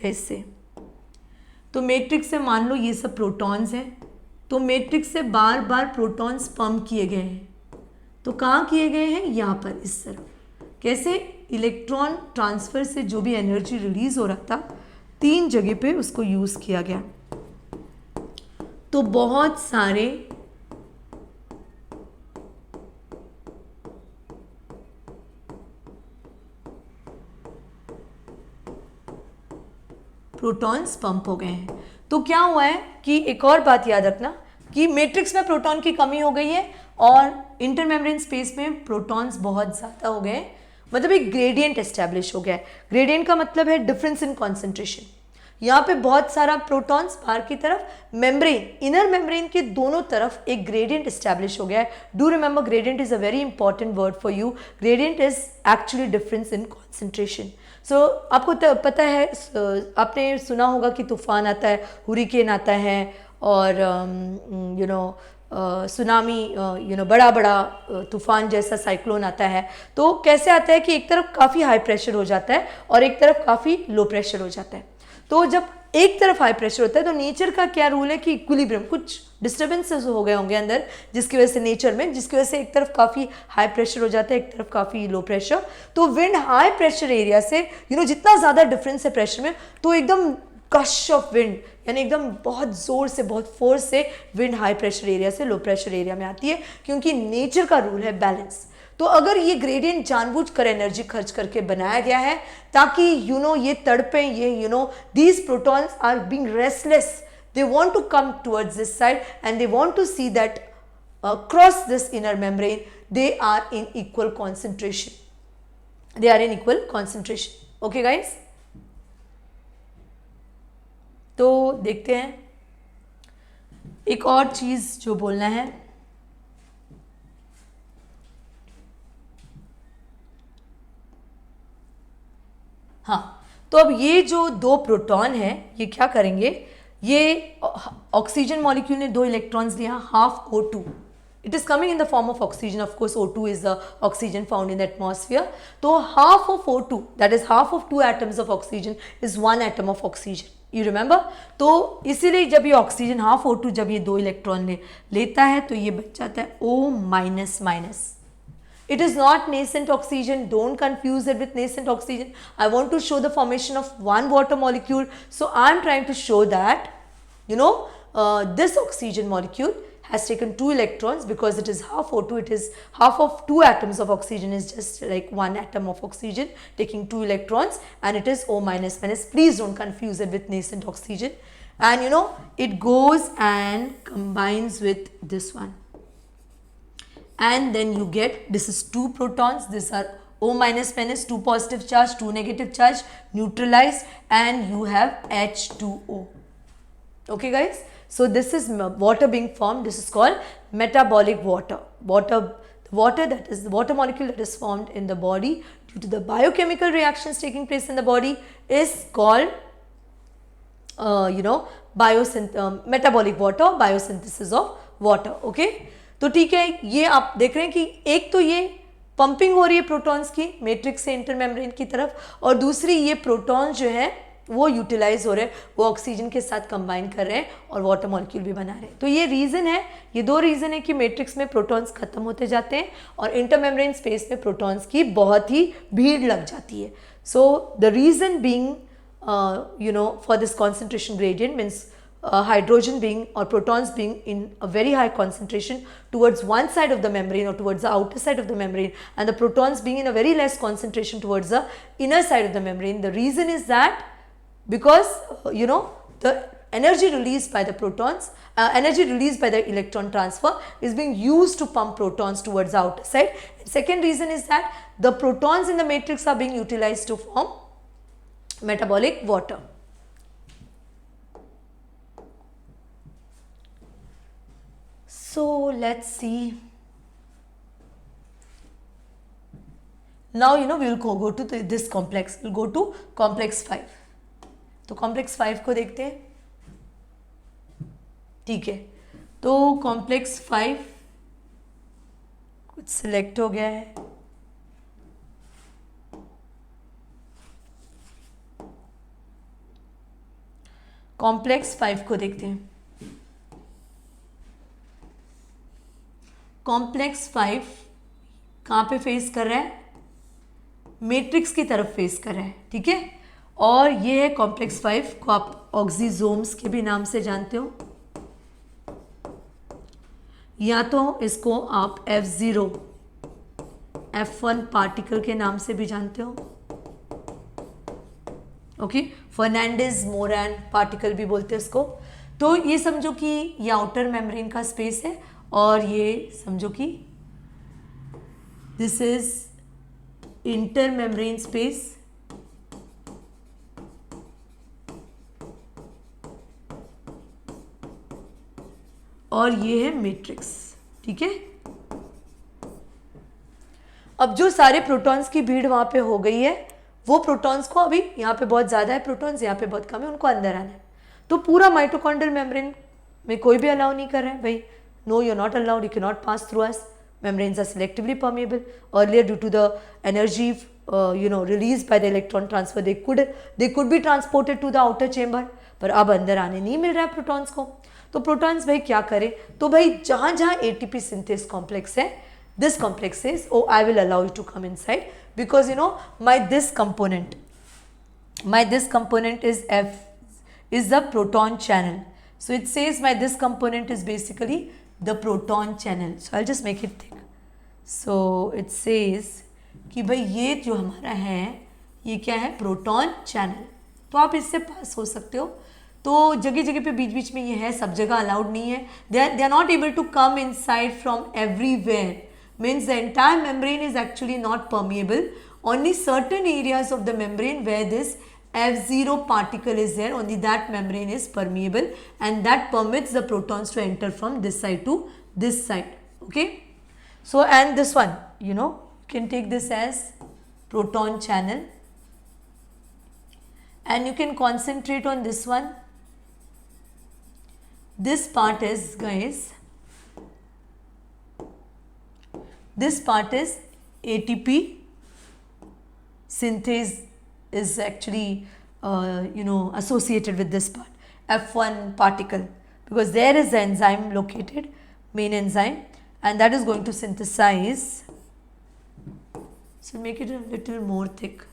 या इससे। तो मैट्रिक्स से मान लो ये सब प्रोटॉन्स हैं, तो मैट्रिक्स से बार बार प्रोटॉन्स पंप किए गए हैं। तो कहाँ किए गए हैं, यहाँ पर इस तरफ। कैसे, इलेक्ट्रॉन ट्रांसफर से जो भी एनर्जी रिलीज हो रहा था 3 जगह पे उसको यूज किया गया। तो बहुत सारे प्रोटॉन्स पंप हो गए हैं। तो क्या हुआ है कि एक और बात याद रखना कि मैट्रिक्स में प्रोटॉन की कमी हो गई है और इंटरमेम्ब्रेन स्पेस में प्रोटॉन्स बहुत ज़्यादा हो गए, मतलब एक ग्रेडियंट एस्टैब्लिश हो गया है। ग्रेडियंट का मतलब है डिफरेंस इन कॉन्सेंट्रेशन। यहाँ पे बहुत सारा प्रोटॉन्स बाहर की तरफ, मेम्ब्रेन, इनर मेम्ब्रेन के दोनों तरफ एक ग्रेडियंट एस्टैब्लिश हो गया है। Do remember, gradient is a very important word for you. Gradient is actually difference in concentration. So आपको पता है, आपने सुना होगा कि तूफान आता है, हुरिकेन आता है और सुनामी, बड़ा बड़ा तूफान जैसा साइक्लोन आता है। तो कैसे आता है कि एक तरफ काफ़ी हाई प्रेशर हो जाता है और एक तरफ काफ़ी लो प्रेशर हो जाता है। तो जब एक तरफ हाई प्रेशर होता है तो नेचर का क्या रूल है कि इक्विलिब्रियम, कुछ डिस्टर्बेंसेस हो गए होंगे अंदर, जिसकी वजह से नेचर में, जिसकी वजह से एक तरफ काफ़ी हाई प्रेशर हो जाता है, एक तरफ काफ़ी लो प्रेशर। तो विंड हाई प्रेशर एरिया से जितना ज़्यादा डिफरेंस है प्रेशर में, तो एकदम कश ऑफ विंड, यानी एकदम बहुत ज़ोर से, बहुत फोर्स से विंड हाई प्रेशर एरिया से लो प्रेशर एरिया में आती है, क्योंकि नेचर का रूल है बैलेंस। तो अगर ये ग्रेडियंट जानबूझकर एनर्जी खर्च करके बनाया गया है ताकि ये तड़पे, ये these protons are being restless, they want to come towards this side and they want to see that across this inner membrane they are in equal concentration. They are in equal concentration. Okay guys? तो देखते हैं एक और चीज जो बोलना है। हाँ, तो अब ये जो 2 प्रोटॉन है ये क्या करेंगे, ये ऑक्सीजन मॉलिक्यूल ने 2 इलेक्ट्रॉन्स दिया, half O2. It is coming in the form of oxygen, of course O2 is the oxygen found in the atmosphere. तो half of O2, that is half of 2 atoms of oxygen is 1 atom of oxygen. You remember? तो इसीलिए जब ये oxygen half O2 जब ये 2 electron लेता है तो ये बच जाता है O-. It is not nascent oxygen. Don't confuse it with nascent oxygen. I want to show the formation of one water molecule. So I am trying to show that, this oxygen molecule has taken 2 electrons because it is half O2. It is half of 2 atoms of oxygen is just like 1 atom of oxygen taking 2 electrons, and it is O-. Please don't confuse it with nascent oxygen. And it goes and combines with this one. And then you get, this is 2 protons, these are O-, 2 positive charge, 2 negative charge, neutralized, and you have H2O. Okay guys, so this is water being formed. This is called metabolic water. Water that is the water molecule that is formed in the body due to the biochemical reactions taking place in the body is called metabolic water, biosynthesis of water. Okay, तो ठीक है, ये आप देख रहे हैं कि एक तो ये पंपिंग हो रही है प्रोटॉन्स की मैट्रिक्स से इंटरमेम्ब्रेन की तरफ, और दूसरी ये प्रोटॉन्स जो है वो यूटिलाइज हो रहे हैं, वो ऑक्सीजन के साथ कंबाइन कर रहे हैं और वाटर मॉलिक्यूल भी बना रहे हैं. तो ये रीज़न है, ये 2 रीज़न है कि मैट्रिक्स में प्रोटॉन्स खत्म होते जाते हैं और इंटरमेम्ब्रेन स्पेस में प्रोटॉन्स की बहुत ही भीड़ लग जाती है. So the reason being for this concentration gradient means hydrogen being or protons being in a very high concentration towards one side of the membrane or towards the outer side of the membrane, and the protons being in a very less concentration towards the inner side of the membrane. The reason is that because the energy released by the protons, energy released by the electron transfer is being used to pump protons towards the outer side. And second reason is that the protons in the matrix are being utilized to form metabolic water. So let's see. Now you know we will go to this complex, will go to complex 5. तो complex 5 को देखते हैं. ठीक है, तो complex 5 कुछ select हो गया है. कॉम्प्लेक्स 5 को देखते हैं. कॉम्प्लेक्स 5 कहाँ पे फेस कर रहा है? मैट्रिक्स की तरफ फेस कर रहा है. ठीक है, और ये है कॉम्प्लेक्स 5 को आप ऑक्सीजोम्स के भी नाम से जानते हो, या तो इसको आप F0 F1 पार्टिकल के नाम से भी जानते हो. ओके, फर्नांडिस मोरैन पार्टिकल भी बोलते हैं इसको. तो ये समझो कि ये आउटर मेम्ब्रेन का स्पेस है, और ये समझो कि this is inter membrane space. और ये है मैट्रिक्स. ठीक है, अब जो सारे प्रोटॉन्स की भीड़ वहां पे हो गई है, वो प्रोटॉन्स को अभी यहाँ पे बहुत ज़्यादा है प्रोटॉन्स, यहाँ पे बहुत कम है, उनको अंदर आना है. तो पूरा माइटोकॉन्ड्रियल मेम्ब्रेन में कोई भी अलाउ नहीं कर रहा है भाई. No, you are not allowed, you can not pass through us. membranes are selectively permeable. Earlier, due to the energy released by the electron transfer, they could be transported to the outer chamber. पर अब अंदर आने नहीं मिल रहा है protons को. तो protons भाई क्या करें? तो भाई जहाँ जहाँ ATP सिंथेस कॉम्प्लेक्स है, this complex says, oh, I will allow you to come inside, because this component is the proton channel. So it says this component is basically the proton channel. So I'll just make it thick. So it says कि भाई ये जो हमारा है, ये क्या है? Proton channel. तो आप इससे पास हो सकते हो. तो जगह जगह पे बीच बीच में ये है, सब जगह अलाउड नहीं है. they are not able to come inside from everywhere. Means the entire membrane is actually not permeable. Only certain areas of the membrane where this F0 particle is there, only that membrane is permeable, and that permits the protons to enter from this side to this side. Okay, so and this one, you can take this as proton channel, and you can concentrate on this one. This part is, guys, this part is ATP synthase is actually associated with this part, F1 particle, because there is the enzyme located, main enzyme, and that is going to synthesize. So make it a little more thick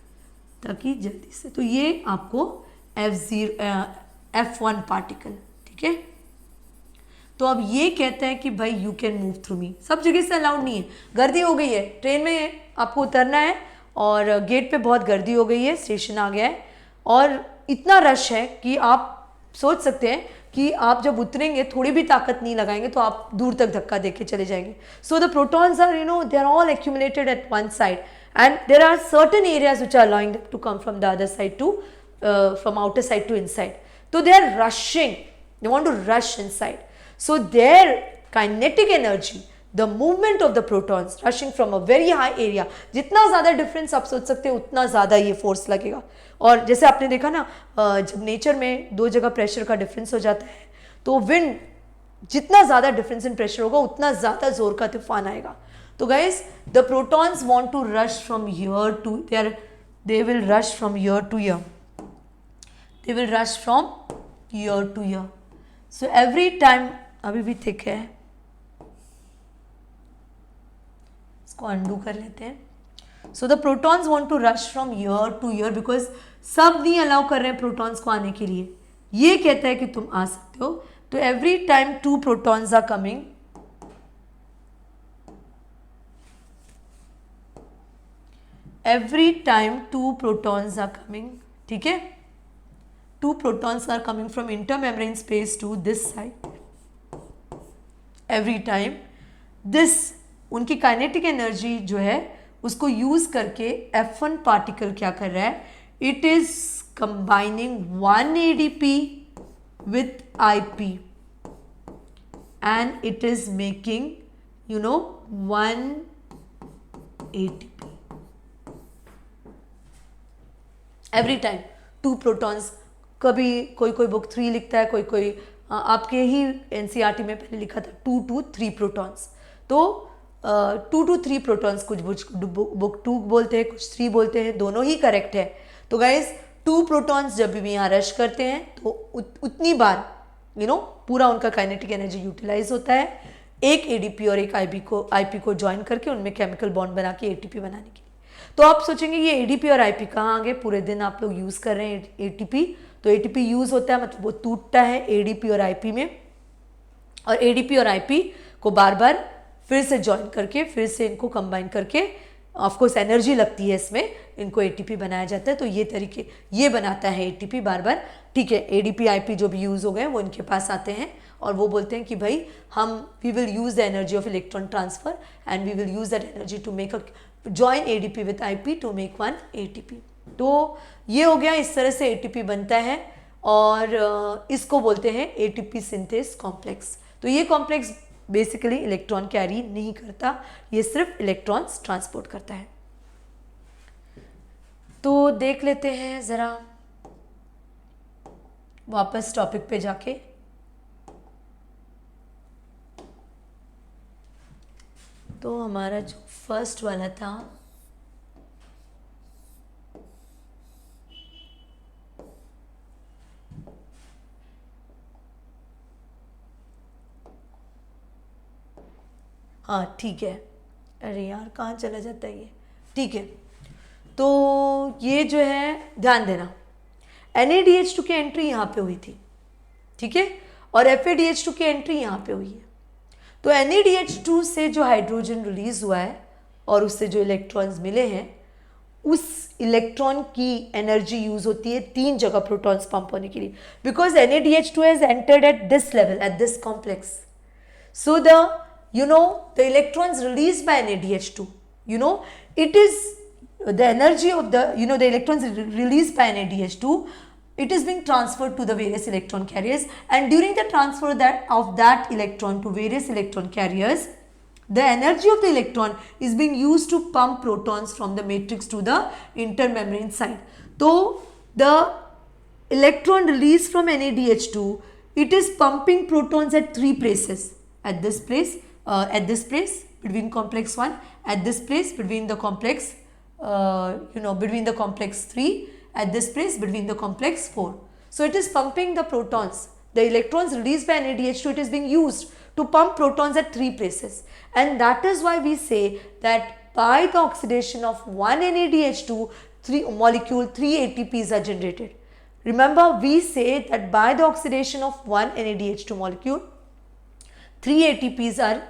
ताकि जल्दी से. तो ये आपको F1 particle. ठीक है, तो अब ये कहता है कि भाई यू कैन मूव थ्रू मी. सब जगह से अलाउड नहीं है. गर्दी हो गई है, ट्रेन में आपको उतरना है और गेट पे बहुत गर्दी हो गई है, स्टेशन आ गया है और इतना रश है कि आप सोच सकते हैं कि आप जब उतरेंगे थोड़ी भी ताकत नहीं लगाएंगे तो आप दूर तक धक्का देके चले जाएंगे. So the protons are they are all accumulated at one side, and there are certain areas which are allowing to come from the other side to from outer side to inside. तो they are rushing, they want to rush inside. So their kinetic energy, the movement of the protons rushing from a very high area, जितना ज़्यादा difference आप सोच सकते हैं उतना ज़्यादा ये फोर्स लगेगा. और जैसे आपने देखा ना, जब नेचर में दो जगह प्रेशर का डिफरेंस हो जाता है तो विंड जितना ज़्यादा डिफरेंस इन प्रेशर होगा उतना ज़्यादा जोर का तूफान आएगा. तो guys the protons want to rush from here to there, they will rush from here to here, they will rush from here to here. So every time, अभी भी थिक है, इसको अंडू कर लेते हैं. So the protons want to rush from here to here because सब नहीं allow कर रहे हैं प्रोटॉन्स को आने के लिए. ये कहता है कि तुम आ सकते हो. तो every time two protons are coming, every time two protons are coming. ठीक है, two protons are coming from intermembrane space to this side. Every time this, उनकी काइनेटिक एनर्जी जो है उसको यूज करके F1 पार्टिकल क्या कर रहा है? It is combining 1 ADP with IP and it is making 1 ATP. Every time 2 protons, कभी कोई कोई बुक 3 लिखता है, कोई कोई आपके ही एनसीईआरटी में पहले लिखा था 2 to 3 प्रोटॉन्स। तो 2 to 3 प्रोटॉन्स, कुछ बुक 2 बोलते हैं, कुछ 3 बोलते हैं, दोनों ही करेक्ट है। तो गाइज 2 प्रोटॉन्स जब भी यहाँ रश करते हैं तो उतनी बार पूरा उनका काइनेटिक एनर्जी यूटिलाइज होता है, एक एडीपी और एक आईपी को ज्वाइन करके उनमें केमिकल बॉन्ड बना के एटीपी बनाने के लिए। तो आप सोचेंगे ये एडीपी और आईपी कहाँ आ गए, पूरे दिन आप लोग यूज़ कर रहे हैं एटीपी, तो एटीपी यूज़ होता है मतलब वो टूटता है एडीपी और आईपी में, और एडीपी और आईपी को बार बार फिर से ज्वाइन करके फिर से इनको कंबाइन करके ऑफकोर्स एनर्जी लगती है इसमें, इनको एटीपी बनाया जाता है। तो ये बनाता है एटीपी बार बार, ठीक है। एडीपी आईपी जो भी यूज़ हो गए वो इनके पास आते हैं और वो बोलते हैं कि भाई we will use the energy of electron transfer and we will use that energy to make a join ADP with IP to make one ATP. तो ये हो गया, इस तरह से एटीपी बनता है और इसको बोलते हैं एटीपी सिंथेस कॉम्प्लेक्स। तो ये कॉम्प्लेक्स बेसिकली इलेक्ट्रॉन कैरी नहीं करता, ये सिर्फ इलेक्ट्रॉन्स ट्रांसपोर्ट करता है। तो देख लेते हैं ज़रा वापस टॉपिक पे जाके। तो हमारा जो फर्स्ट वाला था हाँ ठीक है, अरे यार कहाँ चला जाता है ये, ठीक है। तो ये जो है ध्यान देना, NaDH2 की एंट्री यहाँ पे हुई थी, ठीक है, और FADH2 की एंट्री यहाँ पे हुई है। तो NaDH2 से जो हाइड्रोजन रिलीज हुआ है और उससे जो इलेक्ट्रॉन्स मिले हैं, उस इलेक्ट्रॉन की एनर्जी यूज होती है 3 जगह प्रोटॉन्स पंप होने के लिए, because NaDH2 has entered at this level, at this complex. So the electrons released by NaDH2, it is the energy of the electrons released by NaDH2, it is being transferred to the various electron carriers, and during the transfer of that electron to various electron carriers, the energy of the electron is being used to pump protons from the matrix to the intermembrane side. So the electron released from NaDH2, it is pumping protons at 3 places, at this place between complex 1, at this place between the complex between the complex 3, at this place between the complex 4. So it is pumping the protons, the electrons released by NaDH2, it is being used to pump protons at 3 places, and that is why we say that by the oxidation of one NaDH2 molecule 3 ATPs are generated. Remember, we say that by the oxidation of one NaDH2 molecule 3 ATPs are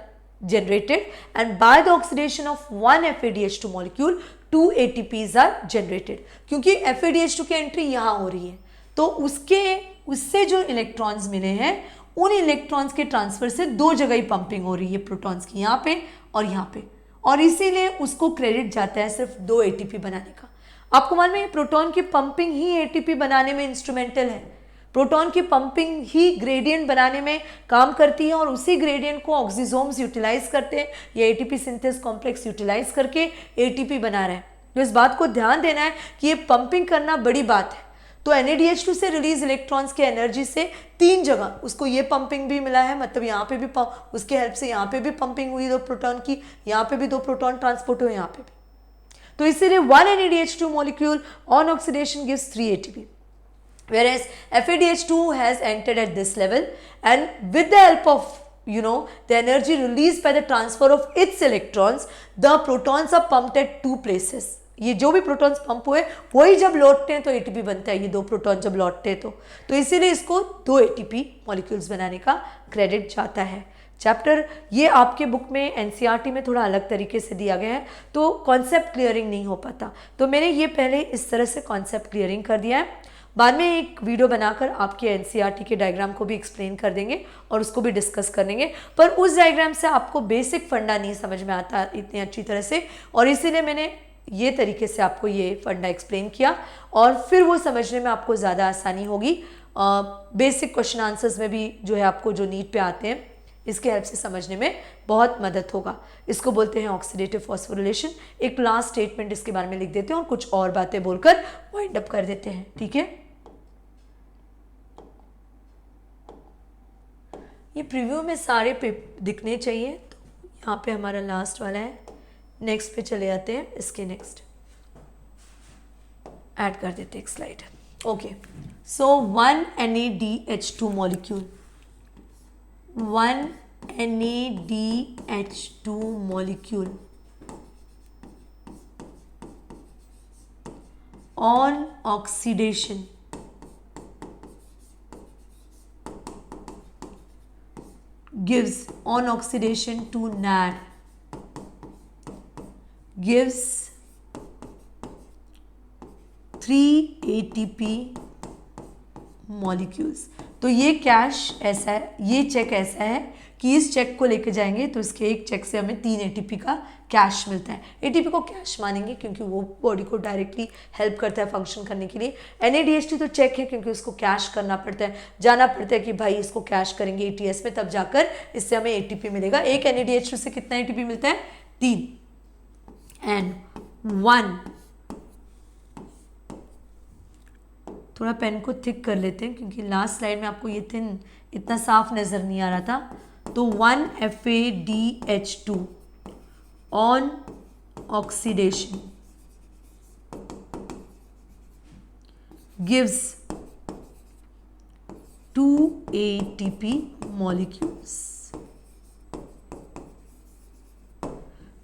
generated, and by the oxidation of one FADH2 molecule 2 ATPs are generated. क्योंकि FADH2 की entry यहाँ हो रही है, तो उससे जो electrons मिले हैं उन इलेक्ट्रॉन्स के ट्रांसफर से 2 जगह ही पंपिंग हो रही है प्रोटॉन्स की, यहाँ पे और यहाँ पे, और इसीलिए उसको क्रेडिट जाता है सिर्फ 2 ATP बनाने का। आपको मालूम है प्रोटॉन की पंपिंग ही ATP बनाने में इंस्ट्रूमेंटल है, प्रोटॉन की पंपिंग ही ग्रेडियंट बनाने में काम करती है, और उसी ग्रेडियंट को ऑक्सीजोम्स यूटिलाइज करते हैं, ये एटीपी सिंथेस कॉम्प्लेक्स यूटिलाइज करके एटीपी बना रहे हैं। तो इस बात को ध्यान देना है कि ये पंपिंग करना बड़ी बात है। तो NaDH2 से रिलीज इलेक्ट्रॉन्स के एनर्जी से 3 जगह उसको ये पंपिंग भी मिला है, मतलब यहाँ पे भी उसके हेल्प से यहाँ पे भी पंपिंग हुई 2 प्रोटॉन की, यहाँ पे भी 2 प्रोटॉन ट्रांसपोर्ट हुए यहाँ पे भी। तो इसीलिए 1 NaDH2 molecule on oxidation gives 3 ATP. Whereas FADH2 has entered at this level, and with the help of the energy released by the transfer of its electrons, the protons are pumped at 2 places. ये जो भी protons pump हुए वही जब लौटते हैं तो ATP बनता है, ये 2 प्रोटॉन जब लौटते हैं तो इसीलिए इसको 2 एटीपी मॉलिक्यूल्स बनाने का क्रेडिट जाता है। चैप्टर ये आपके बुक में एनसीईआरटी में थोड़ा अलग तरीके से दिया गया है, तो कॉन्सेप्ट क्लियरिंग नहीं हो पाता, तो मैंने ये पहले इस तरह से कॉन्सेप्ट क्लियरिंग कर दिया है। बाद में एक वीडियो बनाकर आपके एनसीईआरटी के डायग्राम को भी एक्सप्लेन कर देंगे और उसको भी डिस्कस कर देंगे, पर उस डायग्राम से आपको बेसिक फंडा नहीं समझ में आता इतनी अच्छी तरह से, और इसीलिए मैंने ये तरीके से आपको ये फंडा एक्सप्लेन किया, और फिर वो समझने में आपको ज़्यादा आसानी होगी। बेसिक क्वेश्चन आंसर्स में भी जो है आपको जो नीट पे आते हैं इसके हेल्प से समझने में बहुत मदद होगा। इसको बोलते हैं ऑक्सीडेटिव फॉस्फोरिलेशन। एक लास्ट स्टेटमेंट इसके बारे में लिख देते हैं और कुछ और बातें बोलकर वाइंड अप कर देते हैं, ठीक है। ये प्रीव्यू में सारे दिखने चाहिए, तो यहाँ पे हमारा लास्ट वाला है। नेक्स्ट पे चले जाते हैं, इसके नेक्स्ट ऐड कर देते हैं एक slide. Okay, so 1 NADH2 molecule, 1 NADH2 molecule on oxidation gives, on oxidation to NAD, gives 3 ATP molecules। तो ये कैश ऐसा है, ये चेक ऐसा है कि इस चेक को लेके जाएंगे तो इसके एक चेक से हमें 3 ATP का कैश मिलता है। ATP को कैश मानेंगे क्योंकि वो बॉडी को डायरेक्टली हेल्प करता है फंक्शन करने के लिए। NADH2 तो चेक है क्योंकि उसको कैश करना पड़ता है, जाना पड़ता है कि भाई इसको कैश करेंगे ATS में, तब जाकर इससे हमें ATP मिलेगा। एक NADH2 से कितना ATP मिलता है? 3 and 1। थोड़ा पेन को थिक कर लेते हैं क्योंकि लास्ट स्लाइड में आपको ये थिन इतना साफ नज़र नहीं आ रहा था। तो 1 FADH2 on oxidation gives 2 ATP molecules.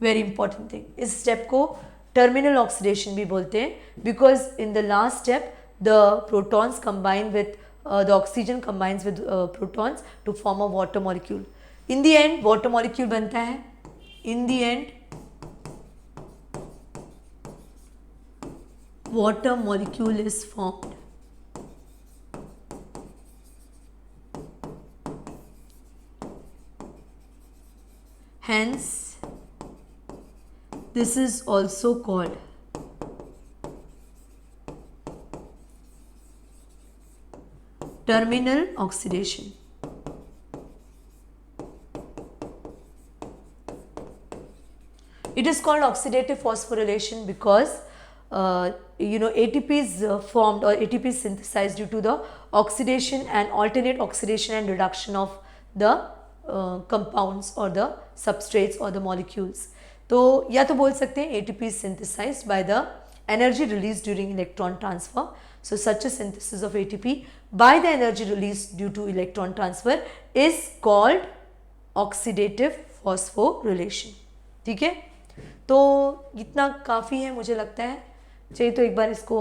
Very important thing, इस स्टेप को टर्मिनल ऑक्सीडेशन भी बोलते हैं because in the last step the protons combine with the oxygen combines with protons to form a water molecule. In the end water molecule बनता है। In the end water molecule is formed। Hence this is also called terminal oxidation। It is called oxidative phosphorylation because ATP is formed or ATP is synthesized due to the oxidation and alternate oxidation and reduction of the compounds or the substrates or the molecules। तो या तो बोल सकते हैं ATP is synthesized by the energy released during electron transfer। So such a synthesis of ATP by the energy released due to electron transfer is called oxidative phosphorylation। ठीक है, तो इतना काफ़ी है मुझे लगता है। चाहिए तो एक बार इसको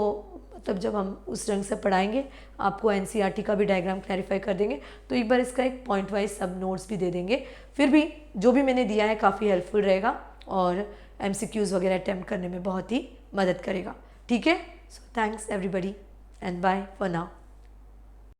मतलब जब हम उस रंग से पढ़ाएंगे आपको NCERT का भी डायग्राम क्लैरिफाई कर देंगे, तो एक बार इसका एक पॉइंट वाइज सब नोट्स भी दे देंगे। फिर भी जो भी मैंने दिया है काफ़ी हेल्पफुल रहेगा और MCQs वगैरह अटैम्प्ट करने में बहुत ही मदद करेगा। ठीक है, so thanks everybody and bye for now।